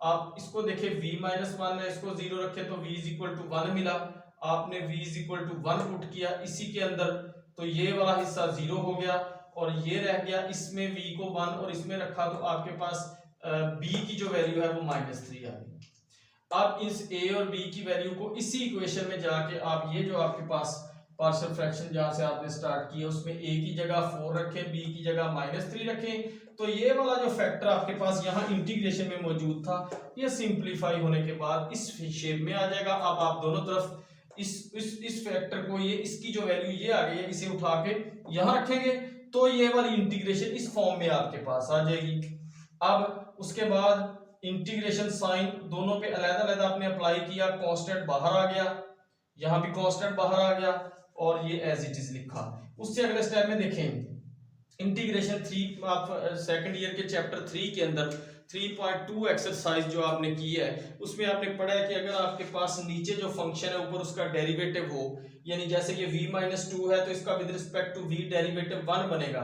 आप इसको देखें v माइनस 1 है, इसको 0 रखें तो v इज इक्वल टू 1 मिला, आपने v is equal to 1 put किया इसी के अंदर, तो ये वाला हिस्सा 0 हो गया और ये रह गया, इसमें v को 1 और इसमें रखा तो आपके पास b की जो वैल्यू है वो -3 आ गई। अब इस a और b की वैल्यू को इसी इक्वेशन में जाके आप ये जो आपके पास पार्शियल फ्रैक्शन जहां से आपने स्टार्ट किया उसमें a की जगह 4 रखें, b की जगह -3 रखें, तो ये वाला जो फैक्टर आपके पास यहाँ इंटीग्रेशन में मौजूद था ये सिंप्लीफाई होने के बाद इस शेप में आ जाएगा। अब आप दोनों तरफ इस फैक्टर को, ये इसकी जो वैल्यू ये आ गई है, इसे उठा के यहाँ रखेंगे तो ये वाली इंटीग्रेशन इस फॉर्म में आपके पास आ जाएगी। अब उसके बाद इंटीग्रेशन साइन दोनों पे अलग-अलग आपने अप्लाई किया, कांस्टेंट बाहर आ गया, यहाँ भी कांस्टेंट बाहर आ गया और ये एज इट इज लिखा। उससे अगले स्टेप में देखें इंटीग्रेशन 3, आप सेकंड ईयर के चैप्टर 3 के अंदर 3.2 एक्सरसाइज जो आपने की है उसमें आपने पढ़ा है कि अगर आपके पास नीचे जो फंक्शन है ऊपर उसका डेरिवेटिव हो, यानी जैसे ये v माइनस 2 है तो इसका with respect to v derivative 1 बनेगा,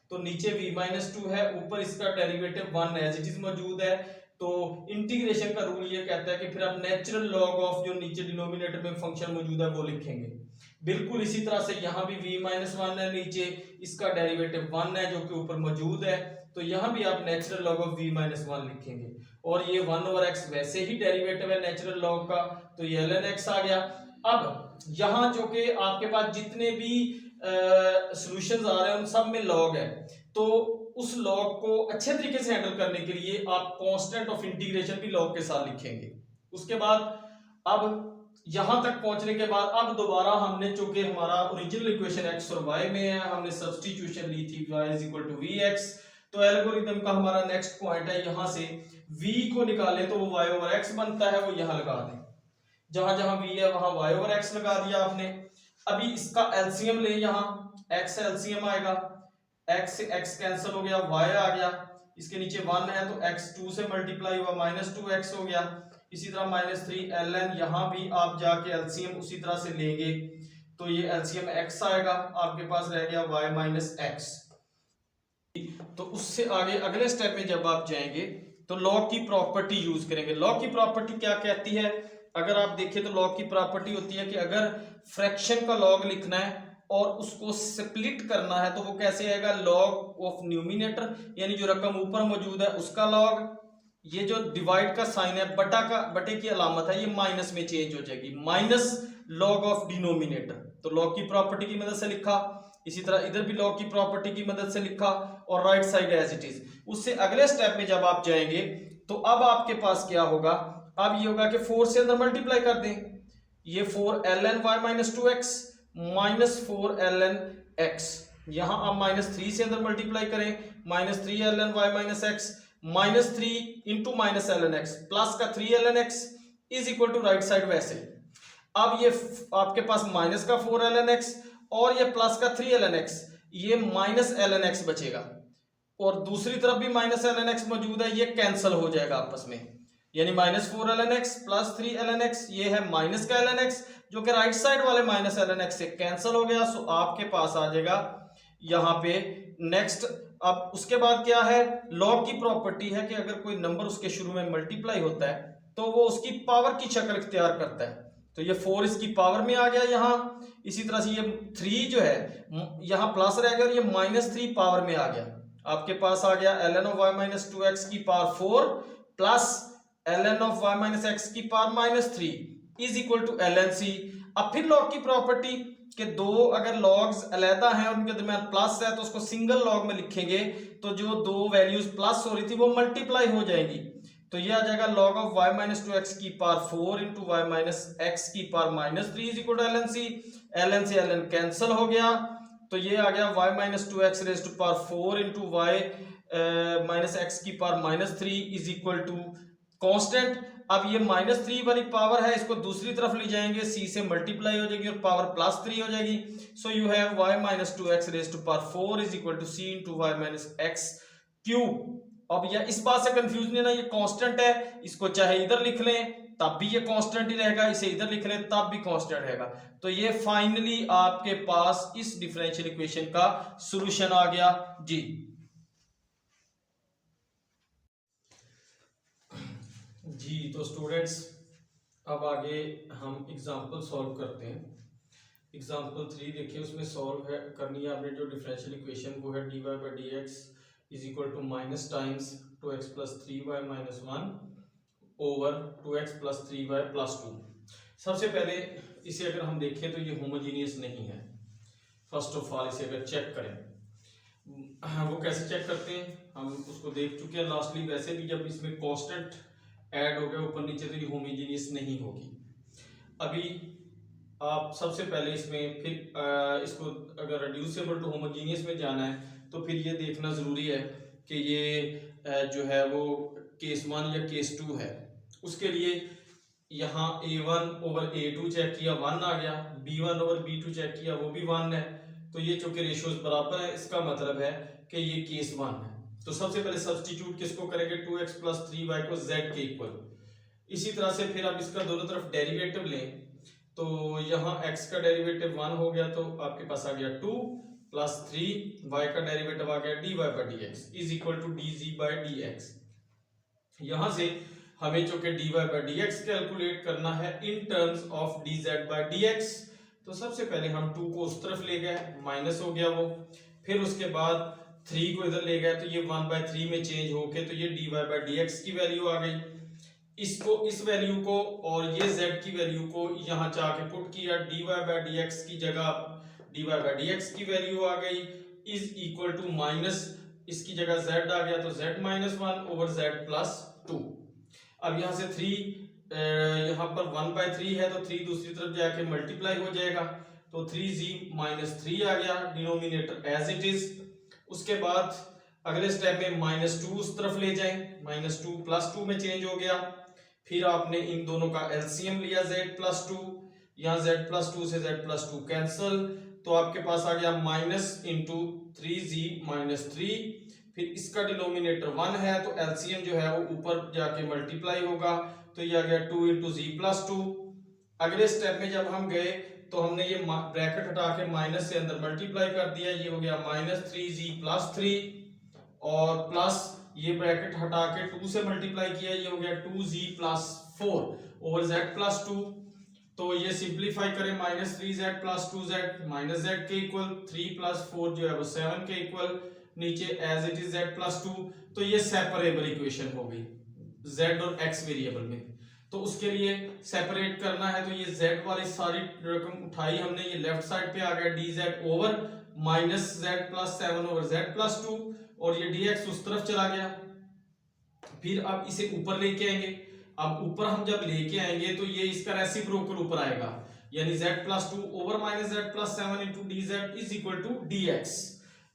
तो नीचे v माइनस 2 है, ऊपर इसका डेरिवेटिव 1 एज इट इज मौजूद है, तो इंटीग्रेशन का रूल ये कहता है कि फिर आप नेचुरल लॉग ऑफ जो नीचे डिनोमिनेटर में फंक्शन मौजूद है वो लिखेंगे। बिल्कुल इसी तरह से यहाँ भी v-1 है, नीचे इसका डेरिवेटिव 1 है जो कि ऊपर मौजूद है, तो यहाँ भी आप नेचुरल लॉग ऑफ v-1 लिखेंगे। और ये 1/x वैसे ही डेरिवेटिव है नेचुरल लॉग का, तो ये ln x आ गया। अब यहाँ जो कि आपके पास जितने भी सॉल्यूशंस आ रहे हैं उन सब में लॉग है, तो उस लॉग को अच्छे तरीके से हैंडल करने के लिए आप कांस्टेंट ऑफ इंटीग्रेशन भी लॉग के साथ लिखेंगे। उसके बाद अब यहां तक पहुंचने के बाद अब दोबारा हमने, चूंकि हमारा ओरिजिनल इक्वेशन x और y में है, हमने सब्स्टिट्यूशन ली थी y = vx, तो एल्गोरिथम का हमारा नेक्स्ट पॉइंट है यहां से v को निकाले तो वो y/x बनता है, वो यहां लगा दें। जहां जहां v है वहां y/x लगा दिया आपने। अभी इसका एलसीएम ले, यहां x एलसीएम आएगा, x से x कैंसिल हो गया, y आ गया, इसके नीचे 1 है तो x 2 से मल्टीप्लाई हुआ -2x हो गया। इसी तरह -3 ln, यहां भी आप जाके एलसीएम उसी तरह से लेंगे तो ये एलसीएम x आएगा, आपके पास रह गया y - x। तो उससे आगे अगले स्टेप में जब आप जाएंगे तो लॉग की प्रॉपर्टी यूज करेंगे। लॉग की प्रॉपर्टी क्या कहती है? अगर आप देखें तो लॉग की प्रॉपर्टी होती है कि अगर फ्रैक्शन का लॉग लिखना है और उसको स्प्लिट करना है तो वो कैसे आएगा? लॉग ऑफ न्यूमिनेटर, यानी जो रकम ऊपर मौजूद है उसका लॉग, ये जो डिवाइड का साइन है, बटे की अलामत है, ये माइनस में चेंज हो जाएगी, माइनस लॉग ऑफ डिनोमिनेटर। तो लॉग की प्रॉपर्टी की मदद से लिखा, इसी तरह इधर भी लॉग की प्रॉपर्टी की मदद से लिखा, और right side as it is. उससे अगले स्टेप में जब आप जाएंगे तो अब आपके पास क्या होगा? अब ये होगा कि 4 से अंदर मल्टीप्लाई कर दें, ये 4 ln y - 2x -4 ln x, यहां आप -3 से अंदर मल्टीप्लाई करें, -3 ln y - x -3 into -ln x plus का 3 ln x is equal to right side वैसे। अब ये आपके पास माइनस का 4 ln x और ये प्लस का 3 ln x, ये -ln x बचेगा, और दूसरी तरफ भी -ln x मौजूद है, ये कैंसिल हो जाएगा आपस में, यानी -4 ln x plus 3 ln x, ये है माइनस का ln x जो कि राइट साइड वाले -ln x से कैंसिल हो गया। सो आपके पास आ जाएगा यहाँ पे नेक्स्ट। अब उसके बाद क्या है? लॉग की प्रॉपर्टी है कि अगर कोई नंबर उसके शुरू में मल्टीप्लाई होता है तो वो उसकी पावर की शक्ल इख्तियार करता है, तो ये 4 इसकी पावर में आ गया यहाँ। इसी तरह से ये 3 जो है यहाँ प्लस रह गया और ये -3 पावर में आ गया, आपके पास आ गया ln of y - 2x की power 4 plus ln of y - x की power -3 is equal to ln c। अब फिर लॉग की प्रॉपर्टी कि दो अगर लॉग्स अलहदा हैं और उनके दरमियान प्लस है तो उसको सिंगल लॉग में लिखेंगे, तो जो दो वैल्यूज प्लस हो रही थी वो मल्टीप्लाई हो जाएंगी, तो ये आ जाएगा log of y - 2x की पावर 4 इंटू y - x की power -3 is equal to ln c। ln से ln कैंसिल हो गया, तो ये आ गया y - 2x raise to power 4 into y - x की power -3 is equal to constant. अब ये -3 वाली पावर है, इसको दूसरी तरफ ले जाएंगे, c से मल्टीप्लाई हो जाएगी और पावर +3 हो जाएगी। So you have y - 2x raise to power 4 is equal to c into y - x cube. अब यह इस बात से कंफ्यूज नहीं ना, ये कांस्टेंट है, इसको चाहे इधर लिख लें तब भी ये कांस्टेंट ही रहेगा, इसे इधर लिख लें तब भी कांस्टेंट रहेगा। तो ये फाइनली आपके पास इस डिफरेंशियल इक्वेशन का सॉल्यूशन आ गया जी। तो स्टूडेंट्स अब आगे हम एग्जांपल सॉल्व करते हैं। एग्जांपल 3 देखिए, उसमें सॉल्व है करनी है आपने जो डिफरेंशियल इक्वेशन वो है dy/dx is equal to minus times 2x + 3y - 1 over 2x + 3y + 2। सबसे पहले इसे अगर हम देखें तो ये होमोजीनियस नहीं है। फर्स्ट ऑफ ऑल इसे अगर चेक करें, वो कैसे चेक करते हैं हम उसको देख चुके हैं लास्टली। वैसे भी जब इसमें कांस्टेंट ऐड हो गया ऊपर नीचे तो ये होमोजीनियस नहीं होगी। अभी आप सबसे पहले इसमें फिर इसको अगर रिड्यूसिबल टू होमोजीनियस में जाना है तो फिर ये देखना ज़रूरी है कि ये जो है वो केस 1 या केस 2 है। उसके लिए यहाँ a1/a2 चेक किया 1 आ गया, b1/b2 चेक किया वो भी 1 है, तो ये चूंकि रेशियोज बराबर है इसका मतलब है कि ये केस 1 है। तो सबसे पहले सब्स्टिट्यूट किसको करेंगे? 2x + 3y को z के इक्वल। इसी तरह से फिर आप इसका दोनों तरफ डेरिवेटिव लें, तो यहाँ x का डेरिवेटिव 1 हो गया तो आपके पास आ गया 2 + 3 y का डेरिवेटिव आ गया dy/dx is equal to dz/dx। यहां से हमें जो कि dy by d x calculate करना है in terms of dz by dx। तो सबसे पहले हम 2 को उस तरफ ले गए, माइनस हो गया वो, फिर उसके बाद 3 को इधर ले गए तो ये 1/3 में चेंज होके तो ये dy बाई dx की वैल्यू आ गई। इसको, इस वैल्यू को और ये z की वैल्यू को यहाँ जाके पुट किया, dy बाई dx की जगह dy बाई dx की वैल्यू आ गई इज इक्वल टू माइनस, इसकी जगह z आ गया तो z minus 1 over z plus 2। अब यहाँ से 3 यहाँ पर 1/3 है तो 3 दूसरी तरफ जाके मल्टीप्लाई हो जाएगा तो 3z माइनस 3 आ गया, डिनोमिनेटर एज इट इज। उसके बाद अगले स्टेप में -2 उस तरफ ले जाएं, -2 प्लस 2 में चेंज हो गया। फिर आपने इन दोनों का एलसीएम लिया z प्लस 2, यहाँ z प्लस 2 से z प्लस 2 कैंसल, तो आपके पास आ गया माइनस इंटू 3z माइनस 3। फिर इसका डिनोमिनेटर 1 है तो एलसीएम जो है वो ऊपर जाके मल्टीप्लाई होगा तो ये आ गया 2 इंटू z प्लस 2। अगले स्टेप में जब हम गए तो हमने ये ब्रैकेट हटा के माइनस से अंदर मल्टीप्लाई कर दिया, ये हो गया -3z प्लस 3 और प्लस ये ब्रैकेट हटा के 2 से मल्टीप्लाई किया, ये हो गया 2z plus 4 over z plus 2। तो ये सिंप्लीफाई करें, -3z plus 2z minus z के इक्वल, 3 प्लस 4 जो है वो 7 के इक्वल, नीचे as it is z plus 2। तो ये सेपरेबल इक्वेशन हो गई z और x वेरिएबल में। तो उसके लिए सेपरेट करना है तो ये z वाली सारी रकम उठाई हमने, ये लेफ्ट साइड पे आ गया dz over minus z plus 7 over z plus 2 और ये dx उस तरफ चला गया। फिर अब इसे ऊपर लेके आएंगे, अब ऊपर हम जब लेके आएंगे तो ये इसका रेसिप्रोकल ऊपर आएगा, यानी z plus 2 over minus z plus 7 into dz is equal to dx।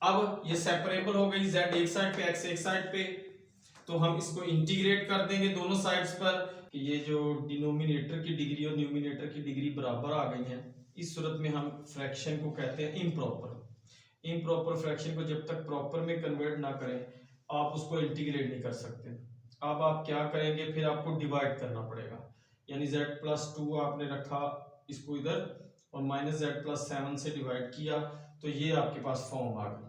अब ये सेपरेबल हो गई, z एक साइड पे x एक साइड पे, तो हम इसको इंटीग्रेट कर देंगे दोनों साइड्स पर कि ये जो डिनोमिनेटर की डिग्री और न्यूमिनेटर की डिग्री बराबर आ गई है। इस सूरत में हम फ्रैक्शन को कहते हैं इम्प्रॉपर। इम्प्रॉपर फ्रैक्शन को जब तक प्रॉपर में कन्वर्ट ना करें आप उसको इंटीग्रेट नहीं कर सकते। अब आप क्या करेंगे, फिर आपको डिवाइड करना पड़ेगा, यानी z प्लस 2 आपने रखा इसको इधर और माइनस z प्लस 7 से डिवाइड किया तो ये आपके पास फॉर्म आ गई।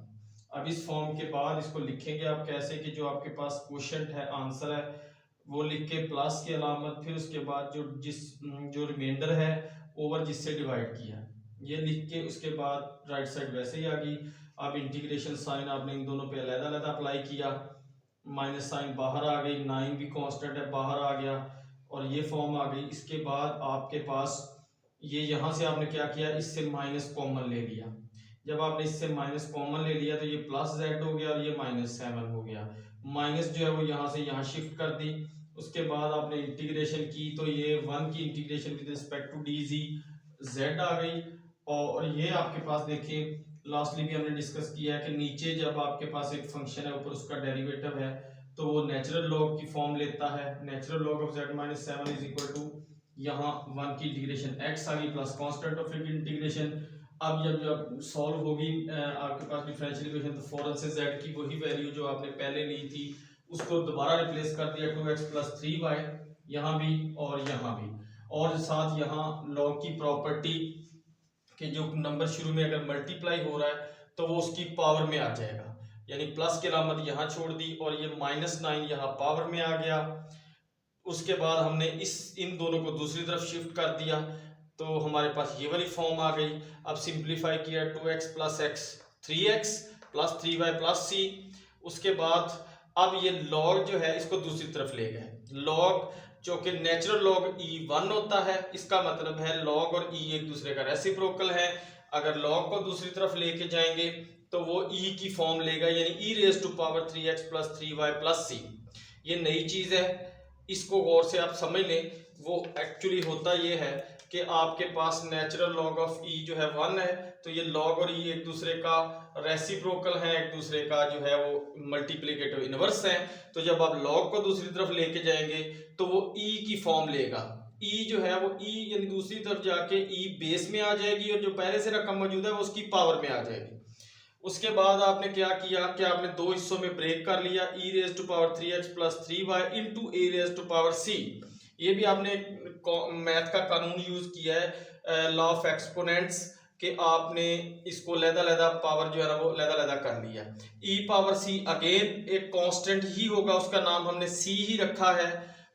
अब इस फॉर्म के बाद इसको लिखेंगे आप कैसे कि जो आपके पास क्वोशंट है, आंसर है, वो लिख के प्लस की अलामत, फिर उसके बाद जो रिमाइंडर है ओवर जिससे डिवाइड किया ये लिख के उसके बाद राइट साइड वैसे ही आ गई। अब इंटीग्रेशन साइन आपने इन दोनों पे अलग-अलग अप्लाई किया, माइनस साइन बाहर आ गई, 9 भी कांस्टेंट है बाहर आ गया और ये फॉर्म आ गई। इसके बाद आपके पास ये यहाँ से आपने क्या किया, इससे माइनस कॉमन ले लिया। जब आपने इससे माइनस कॉमन ले लिया तो ये प्लस z हो गया और ये -7 हो गया। माइनस जो है वो यहाँ से यहाँ शिफ्ट कर दी। उसके बाद आपने इंटीग्रेशन की तो ये 1 की integration with respect to dz z आ गई। और ये आपके पास देखिए लास्टली भी हमने डिस्कस किया है कि नीचे जब आपके पास एक फंक्शन है ऊपर उसका डेरिवेटिव है तो वो नेचुरल लॉग की फॉर्म लेता है। Natural log of z-7 is equal to यहाँ 1 की इंटीग्रेशन x आ गई प्लस कांस्टेंट ऑफ इंटीग्रेशन। अब जब सॉल्व होगी आपके पास डिफरेंशियल इक्वेशन तो फौरन से z की वही वैल्यू जो आपने पहले ली थी उसको दोबारा रिप्लेस कर दिया 2x प्लस 3y यहाँ भी और यहाँ भी, और साथ यहाँ लॉग की प्रॉपर्टी कि जो नंबर शुरू में अगर मल्टीप्लाई हो रहा है तो वो उसकी पावर में आ जाएगा, यानी प्लस की अलामत यहाँ छोड़ दी और ये -9 यहाँ पावर में आ गया। उसके बाद हमने इन दोनों को दूसरी तरफ शिफ्ट कर दिया तो हमारे पास ये वाली फॉर्म आ गई। अब सिंप्लीफाई किया 2x plus x 3x plus 3y plus c। उसके बाद अब ये लॉग जो है इसको दूसरी तरफ ले गए, लॉग जो कि नेचुरल लॉग e1 होता है, इसका मतलब है लॉग और e एक दूसरे का रेसिप्रोकल है। अगर लॉग को दूसरी तरफ लेके जाएंगे तो वो e की फॉर्म लेगा, यानी e raise to power 3x plus 3y plus c। ये नई चीज है, इसको गौर से आप समझ लें। वो एक्चुअली होता ये है कि आपके पास नेचुरल लॉग ऑफ e जो है 1 है तो ये लॉग और e एक दूसरे का रेसिप्रोकल है, एक दूसरे का जो है वो मल्टीप्लिकेटिव इनवर्स है। तो जब आप लॉग को दूसरी तरफ लेके जाएंगे तो वो e की फॉर्म लेगा, e जो है वो e यानी दूसरी तरफ जाके e बेस में आ जाएगी और जो पहले से रकम मौजूद है वो उसकी पावर में आ जाएगी। उसके बाद आपने क्या किया कि आपने दो हिस्सों में ब्रेक कर लिया, e raise to power 3x plus 3y into a raise to power c। ये भी आपने मैथ का कानून यूज किया है लॉ ऑफ एक्सपोनेंट्स कि आपने इसको लैदा पावर जो है ना वो लैदा कर लिया। ई पावर सी अगेन एक कांस्टेंट ही होगा, उसका नाम हमने सी ही रखा है।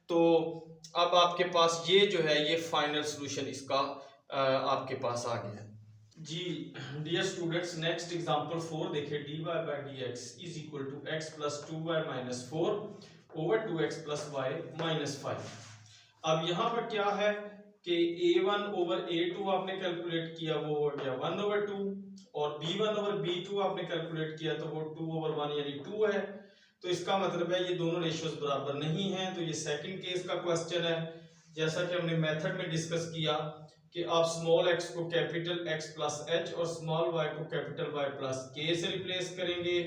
तो अब आपके पास ये जो है ये फाइनल सॉल्यूशन इसका आपके पास आ गया जी। डियर स्टूडेंट्स, नेक्स्ट एग्जांपल 4 देखिए। dy by dx is equal to x plus 2y minus 4 over 2x plus y minus 5। अब यहाँ पर क्या है कि a1 ओवर a2 आपने कैलकुलेट किया, वो हो गया 1 ओवर 2, और b1 ओवर b2 आपने कैलकुलेट किया तो वो 2 ओवर 1 यानी 2 है। तो इसका मतलब है ये दोनों रेशियोज बराबर नहीं हैं। तो ये सेकंड केस का क्वेश्चन है। जैसा कि हमने मेथड में डिस्कस किया कि आप स्मॉल x को कैपिटल x प्लस h और स्मॉल y को कैपिटल y प्लस k से रिप्लेस करेंगे,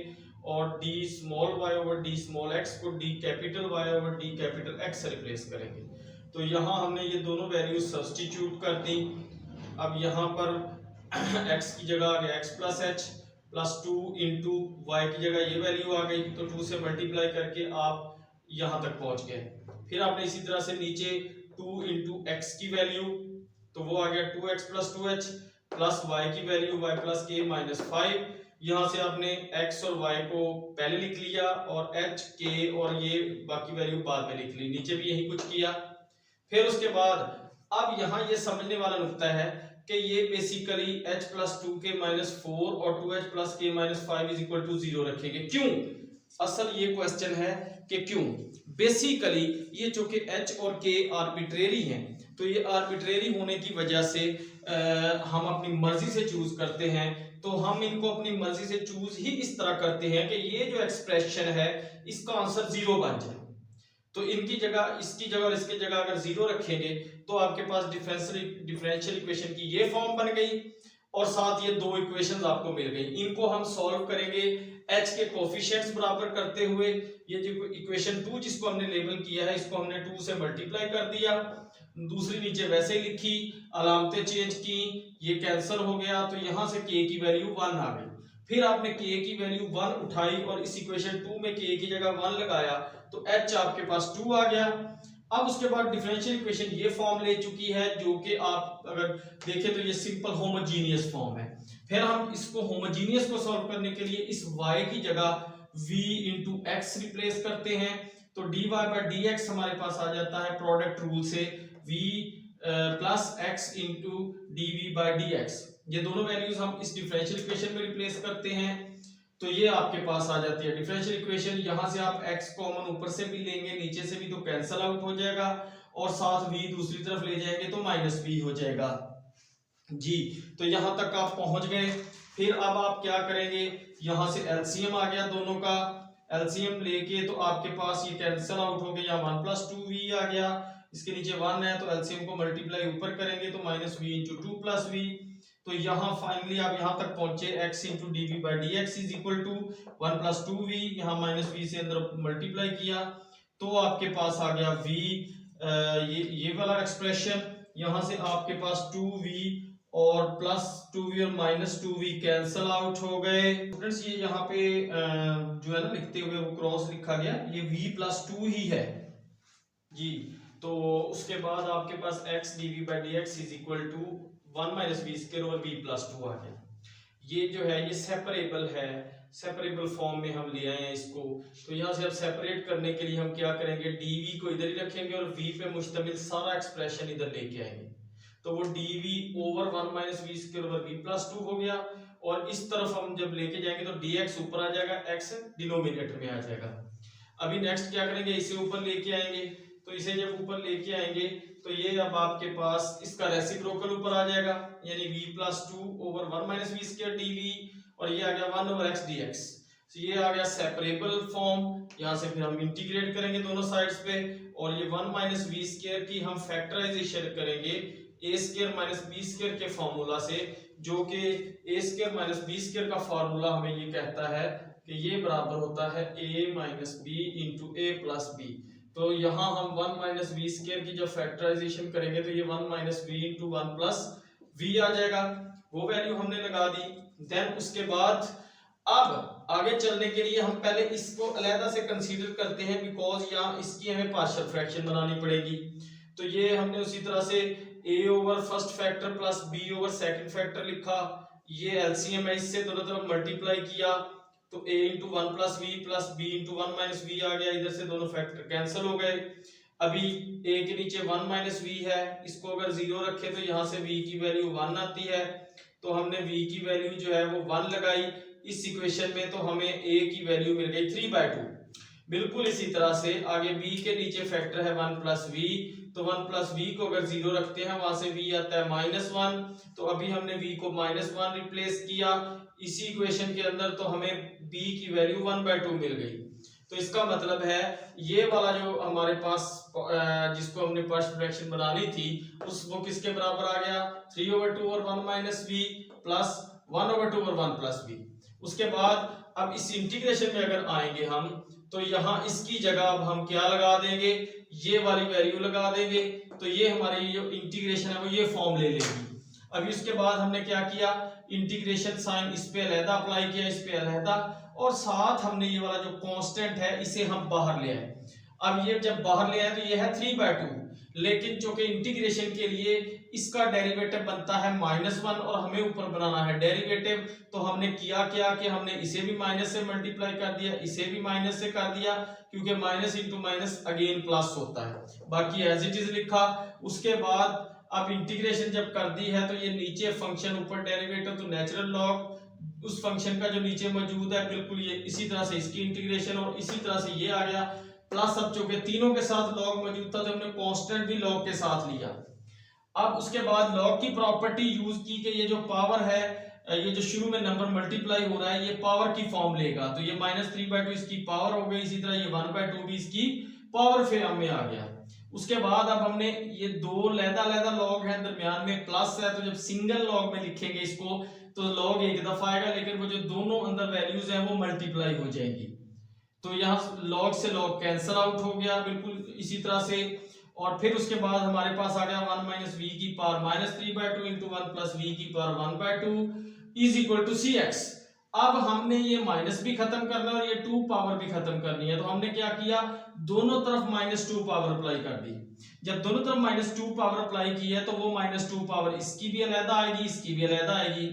और d small y over d small x को d capital y over d capital x से रिप्लेस करेंगे। तो यहाँ हमने ये दोनों वैल्यूज सब्स्टिट्यूट कर दी। अब यहाँ पर x की जगह आ गया x plus h plus 2 into y की जगह ये वैल्यू आ गई, तो 2 से मल्टीप्लाई करके आप यहाँ तक पहुँच गए। फिर आपने इसी तरह से नीचे 2 इंटू एक्स की वैल्यू, तो वो आ गया 2x plus 2h plus y की value y plus k minus 5। यहाँ से आपने x और y को पहले लिख लिया और h k और ये बाकी वैल्यू बाद में लिख ली, नीचे भी यही कुछ किया। फिर उसके बाद अब यहाँ ये समझने वाला नुक्ता है कि ये basically h plus 2k minus 4 और 2h plus k minus 5 is equal to 0 रखेंगे। क्यों? असल ये क्वेश्चन है कि क्यों। बेसिकली ये जो कि h और k आर्बिट्रेरी हैं, तो ये आर्बिट्रेरी होने की वजह से हम अपनी मर्जी से चूज करते हैं। तो हम इनको अपनी मर्जी से चूज ही इस तरह करते हैं कि ये जो एक्सप्रेशन है इसका आंसर 0 बन जाए। तो इनकी जगह, इसकी जगह और इसकी जगह अगर 0 रखेंगे तो आपके पास डिफरेंशियल इक्वेशन की ये फॉर्म बन गई, और साथ ये दो इक्वेशंस आपको मिल गई। इनको हम सॉल्व करेंगे h के कोफिशिएंट्स बराबर करते हुए। ये जो इक्वेशन 2 जिसको हमने लेबल किया है, इसको हमने 2 से मल्टीप्लाई कर दिया, दूसरी नीचे वैसे ही लिखी, अलामतें चेंज की, ये कैंसिल हो गया, तो यहां से k की वैल्यू 1 आ गई। फिर आपने k की वैल्यू 1 उठाई और इस इक्वेशन 2 में k की जगह 1 लगाया, तो h आपके पास 2 आ गया। अब उसके बाद डिफरेंशियल इक्वेशन ये फॉर्म ले चुकी है, जो कि आप अगर देखें तो ये सिंपल होमोजीनियस फॉर्म है। फिर हम इसको होमोजीनियस को सॉल्व करने के लिए इस y की जगह v इंटू एक्स रिप्लेस करते हैं, तो dy बाय dx हमारे पास आ जाता है प्रोडक्ट रूल से v plus x into dv by dx। ये दोनों वैल्यूज हम इस डिफरेंशियल इक्वेशन में रिप्लेस करते हैं, तो ये आपके पास आ जाती है डिफरेंशियल इक्वेशन। यहां से आप x कॉमन ऊपर से भी लेंगे, नीचे से भी, तो कैंसिल आउट हो जाएगा, और साथ v दूसरी तरफ ले जाएंगे तो माइनस v हो जाएगा जी। तो यहां तक आप पहुंच गए। फिर अब आप क्या करेंगे, यहां से एलसीएम आ गया दोनों का, एलसीएम लेके तो आपके पास ये कैंसिल आउट हो गया, 1 प्लस 2v आ गया, इसके नीचे 1 है तो एलसीएम को मल्टीप्लाई ऊपर करेंगे तो minus v into 2 plus v। तो यहाँ फाइनली आप यहाँ तक पहुंचे, x into d v by d x is equal to 1 plus 2v, यहाँ माइनस v से अंदर मल्टीप्लाई किया तो आपके पास आ गया v, ये वाला एक्सप्रेशन। यहाँ से आपके पास 2v और प्लस 2v और माइनस 2v कैंसल आउट हो गए। स्टूडेंट्स ये यहाँ पे जो है ना लिखते हुए वो क्रॉस लिखा गया, ये v प्लस 2 ही है जी। तो उसके बाद आपके पास x dv by d x is equal to 1 minus v square और v प्लस 2 आ गया। ये जो है ये सेपरेबल है, सेपरेबल फॉर्म में हम ले आए हैं इसको। तो यहाँ से अब सेपरेट करने के लिए हम क्या करेंगे, dv को इधर ही रखेंगे और v पे मुश्तमिल सारा एक्सप्रेशन इधर लेके आएंगे, तो वो dv over 1 minus v square और v प्लस 2 हो गया। और इस तरफ हम जब लेके जाएंगे तो dx ऊपर आ जाएगा, x डिनोमिनेटर में आ जाएगा। अभी नेक्स्ट क्या करेंगे, इसे ऊपर लेके आएंगे, तो इसे जब ऊपर लेके आएंगे तो ये अब आपके पास इसका रेसिप्रोकल ऊपर आ जाएगा, यानी v plus 2 over 1 minus v square dv, और ये आ गया 1 ओवर x dx। तो ये आ गया सेपरेबल फॉर्म। यहाँ से फिर हम इंटीग्रेट करेंगे दोनों साइड्स पे, और ये 1 माइनस वी स्क्वायर की हम फैक्टराइजेशन करेंगे a square minus b square के फॉर्मूला से, जो कि a square minus b square का फॉर्मूला हमें ये कहता है कि ये बराबर होता है a minus b into a plus b। तो यहाँ हम 1 माइनस वी स्क्वायर की जब फैक्टराइजेशन करेंगे तो ये 1 minus v into 1 plus v आ जाएगा, वो वैल्यू हमने लगा दी। देन उसके बाद अब आगे चलने के लिए हम पहले इसको अलहदा से कंसीडर करते हैं, बिकॉज यहाँ इसकी हमें पार्शियल फ्रैक्शन बनानी पड़ेगी। तो ये हमने उसी तरह से a over first factor plus b over second factor लिखा, ये एलसीएम है, इससे दोनों तरफ मल्टीप्लाई किया तो a into one plus v plus b into one minus v आ गया, इधर से दोनों फैक्टर कैंसिल हो गए। अभी a के नीचे वन माइनस वी है, इसको अगर जीरो रखे तो यहाँ से v की वैल्यू वन आती है, तो हमने v की वैल्यू जो है वो वन लगाई इस इक्वेशन में, तो हमें a की वैल्यू मिल गई 3/2। बिल्कुल इसी तरह से आगे b के नीचे फैक्टर है वन प्लस वी, तो वन प्लस वी को अगर जीरो रखते हैं वहां से v आता है -1, तो अभी हमने v को -1 रिप्लेस किया इसी इक्वेशन के अंदर, तो हमें b की वैल्यू 1/2 मिल गई। तो इसका मतलब है ये वाला जो हमारे पास जिसको हमने पार्शियल फ्रैक्शन बनानी थी उस वो किसके बराबर आ गया 3/2 और 1 माइनस वी प्लस 1/2 और 1 प्लस वी। उसके बाद अब इस इंटीग्रेशन में अगर आएंगे हम तो यहाँ इसकी जगह अब हम क्या लगा देंगे, ये वाली वैल्यू लगा देंगे, तो ये हमारी जो इंटीग्रेशन है वो ये फॉर्म ले लेगी। अभी उसके बाद हमने क्या किया, इंटीग्रेशन साइन इस पे अलहदा अप्लाई किया, इस पे अलहदा, और साथ हमने ये वाला जो कांस्टेंट है इसे हम बाहर ले आए। अब ये जब बाहर ले आए तो ये है 3/2, लेकिन चूंकि इंटीग्रेशन के लिए इसका डेरिवेटिव बनता है -1 और हमें ऊपर बनाना है डेरिवेटिव, तो हमने किया क्या कि हमने इसे भी माइनस से मल्टीप्लाई कर दिया, इसे भी माइनस से कर दिया, क्योंकि minus into minus again plus होता है, बाकी एज इट इज लिखा। उसके बाद अब इंटीग्रेशन जब कर दी है तो ये नीचे फंक्शन ऊपर डेरिवेटिव, तो नेचुरल लॉग उस फंक्शन का जो नीचे मौजूद है बिल्कुल ये इसी तरह से इसकी इंटीग्रेशन और इसी तरह से ये आ गया, प्लस अब चूंकि तीनों के साथ लॉग मौजूद था तो हमने कांस्टेंट भी लॉग के साथ लिया। अब उसके बाद लॉग की प्रॉपर्टी यूज की कि ये जो पावर है, ये जो शुरू में नंबर मल्टीप्लाई हो रहा है ये पावर की फॉर्म लेगा, तो ये -3/2 इसकी पावर हो गई, इसी तरह ये 1/2 भी इसकी पावर फॉर्म में आ गया। उसके बाद अब हमने ये दो लहदा लॉग है, दरमियान में प्लस है, तो जब सिंगल लॉग में लिखेंगे इसको तो लॉग एक दफा आएगा, लेकिन वो जो दोनों अंदर वैल्यूज हैं वो मल्टीप्लाई हो जाएंगी, तो यहाँ लॉग से लॉग कैंसल आउट हो गया बिल्कुल इसी तरह से। और फिर उसके बाद हमारे पास आ गया 1 माइनस वी की पावर -3/2 इंटू 1 प्लस वी की power 1/2 is equal to cx। अब हमने ये माइनस भी खत्म करना है और ये 2 पावर भी खत्म करनी है, तो हमने क्या किया, दोनों तरफ -2 पावर अप्लाई कर दी। जब दोनों तरफ -2 पावर अप्लाई की है तो वो -2 पावर इसकी भी अलहदा आएगी, इसकी भी अलहदा आएगी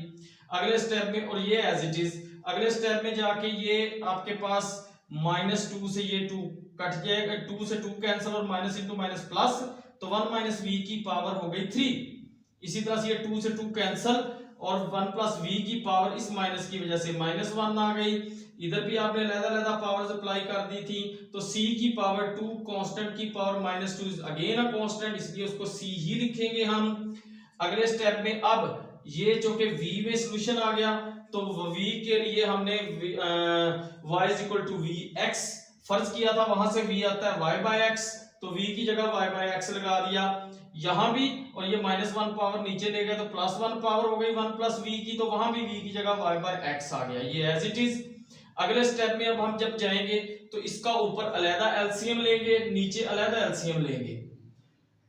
अगले स्टेप में, और ये एज इट इज अगले स्टेप में जाके ये आपके पास -2 से ये 2 कट जाएगा, 2 से 2 कैंसिल और माइनस इंटू माइनस प्लस, तो 1 माइनस वी की पावर हो गई 3। इसी तरह से ये 2 से 2 कैंसिल और 1 प्लस वी की पावर इस माइनस की वजह से -1 आ गई। इधर भी आपने अलग-अलग पावर्स अप्लाई कर दी थी, तो c की पावर 2 कांस्टेंट की power -2 is again a constant, इसलिए उसको c ही लिखेंगे हम। अगले स्टेप में अब ये जो कि v में सॉल्यूशन आ गया, तो v के लिए हमने y is equal to vx फर्ज किया था, वहां से v आता है y/x, तो v की जगह y/x लगा दिया यहां भी, और ये -1 पावर नीचे ले गए तो +1 पावर हो गई 1 प्लस v की, तो वहां भी v की जगह y/x आ गया, ये एज इट इज। अगले स्टेप में अब हम जब जाएंगे तो इसका ऊपर अलहदा एलसीएम लेंगे, नीचे अलहदा एलसीएम लेंगे,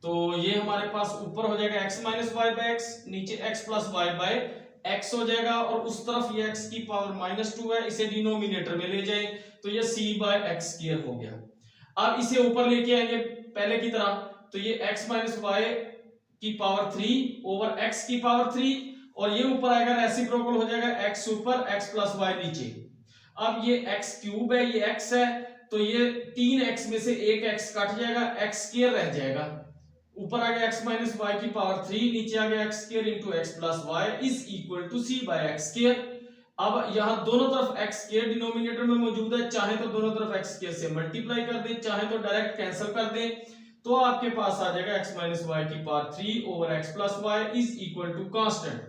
तो ये हमारे पास ऊपर हो जाएगा x माइनस y/x, नीचे x प्लस y/x हो जाएगा, और उस तरफ ये x की पावर -2 है, इसे डिनोमिनेटर में ले जाएं तो ये c/x² हो गया। अब इसे ऊपर लेके आएंगे पहले की तरह, तो ये x माइनस y की पावर 3 ओवर x की पावर 3, और ये ऊपर आएगा रेसिप्रोकल हो जाएगा x ऊपर x प्लस y नीचे। अब ये x क्यूब है, ये x है, तो ये 3x में से एक x कट जाएगा, x² रह जाएगा, ऊपर आ गया x माइनस y की पावर 3, नीचे आ गया x² into x plus y is equal to c/x²। अब यहाँ दोनों तरफ x² डिनोमिनेटर में मौजूद है, चाहे तो दोनों तरफ x² से मल्टीप्लाई कर दें, चाहे तो डायरेक्ट कैंसिल कर दें, तो आपके पास आ जाएगा x माइनस y की power 3 over x plus y is equal to constant.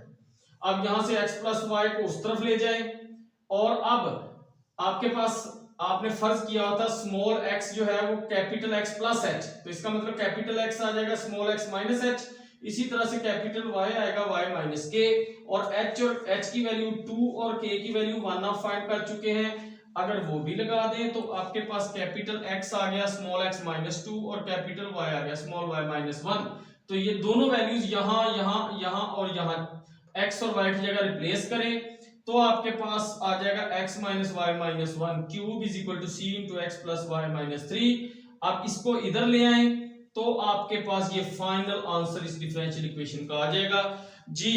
अब यहां से x प्लस y को उस तरफ ले जाएं, और अब आपके पास आपने फर्ज किया होता स्मॉल x जो है वो कैपिटल X प्लस h, तो इसका मतलब कैपिटल X आ जाएगा स्मॉल x माइनस h, इसी तरह से कैपिटल Y आएगा y माइनस k, और h की वैल्यू 2 और k की वैल्यू 1 आप फाइंड कर चुके हैं, अगर वो भी लगा दें तो आपके पास कैपिटल X आ गया स्मॉल x माइनस 2 और कैपिटल Y आ गया स्मॉल y माइनस 1, तो ये दोनों वैल्यूज यहाँ यहाँ यहाँ और यहाँ x और y की जगह रिप्लेस करें तो आपके पास आ जाएगा x minus y minus 1 cube is equal to c into x plus y minus 3। आप इसको इधर ले आए तो आपके पास ये फाइनल आंसर इस डिफरेंशियल इक्वेशन का आ जाएगा जी।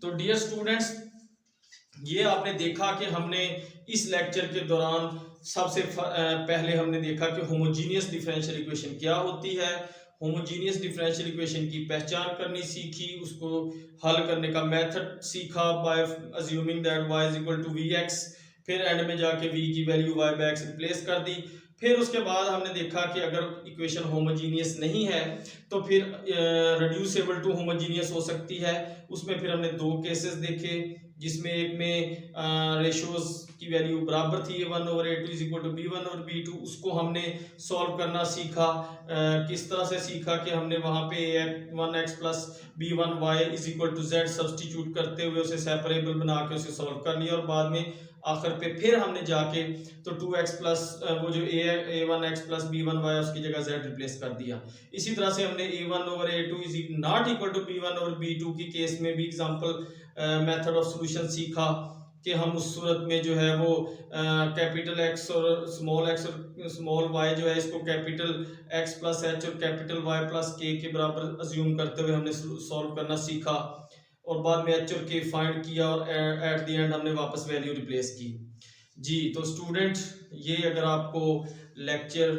तो डियर स्टूडेंट्स, ये आपने देखा कि हमने इस लेक्चर के दौरान सबसे पहले हमने देखा कि होमोजीनियस डिफरेंशियल इक्वेशन क्या होती है, होमोजीनियस डिफरेंशियल इक्वेशन की पहचान करनी सीखी, उसको हल करने का मेथड सीखा by assuming that y is equal to vx, फिर एंड में जाके v की value y by x replace कर दी। फिर उसके बाद हमने देखा कि अगर इक्वेशन होमोजीनियस नहीं है तो फिर रिड्यूसेबल टू होमोजीनियस हो सकती है। उसमें फिर हमने दो केसेस देखे, जिसमें एक में रेशियोज की वैल्यू बराबर थी, a1/a2 is equal to b1/b2, उसको हमने सॉल्व करना सीखा। किस तरह से सीखा कि हमने वहाँ पे a1x plus b1y is equal to z substitute करते हुए उसे सेपरेबल बना के उसे सॉल्व कर लिया, और बाद में आखिर पे फिर हमने जाके तो 2x प्लस वो जो a1x प्लस b1y उसकी जगह z रिप्लेस कर दिया। इसी तरह से हमने a1/a2 is not equal to b1/b2 की केस में भी एग्जांपल मेथड ऑफ सॉल्यूशन सीखा कि हम उस सूरत में जो है वो कैपिटल x और स्मॉल y जो है इसको कैपिटल x प्लस h और कैपिटल y प्लस k के बराबर अज्यूम करते हुए हमने सॉल्व करना सीखा, और बाद में h और k फाइंड किया, और एट द एंड हमने वापस वैल्यू रिप्लेस की जी। तो स्टूडेंट, ये अगर आपको लेक्चर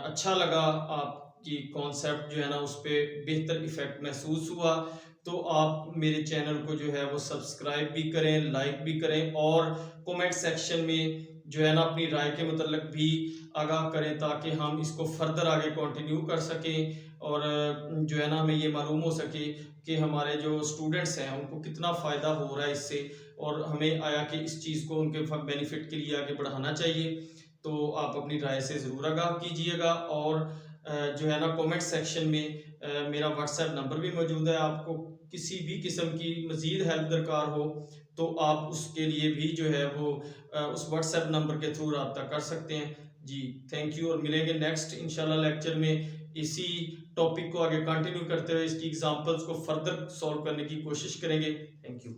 अच्छा लगा, आपकी कॉन्सेप्ट जो है ना उस पर बेहतर इफेक्ट महसूस हुआ, तो आप मेरे चैनल को जो है वो सब्सक्राइब भी करें, लाइक भी करें, और कमेंट सेक्शन में जो है ना अपनी राय के मतलब भी आगाह करें, ताकि हम इसको फर्दर आगे कंटिन्यू कर सकें, और जो है ना हमें ये मालूम हो सके कि हमारे जो स्टूडेंट्स हैं उनको कितना फ़ायदा हो रहा है इससे, और हमें आया कि इस चीज़ को उनके बेनिफिट के लिए आगे बढ़ाना चाहिए। तो आप अपनी राय से ज़रूर आगाह कीजिएगा, और जो है ना कमेंट सेक्शन में मेरा व्हाट्सएप नंबर भी मौजूद है। आपको किसी भी किस्म की मज़ीद हेल्प दरकार हो तो आप उसके लिए भी जो है वो उस व्हाट्सएप नंबर के थ्रू रब्ता कर सकते हैं जी। थैंक यू, और मिलेंगे नेक्स्ट इंशाल्लाह लेक्चर में। इसी टॉपिक को आगे कंटिन्यू करते हुए इसकी एग्जांपल्स को फर्दर सॉल्व करने की कोशिश करेंगे। Thank you.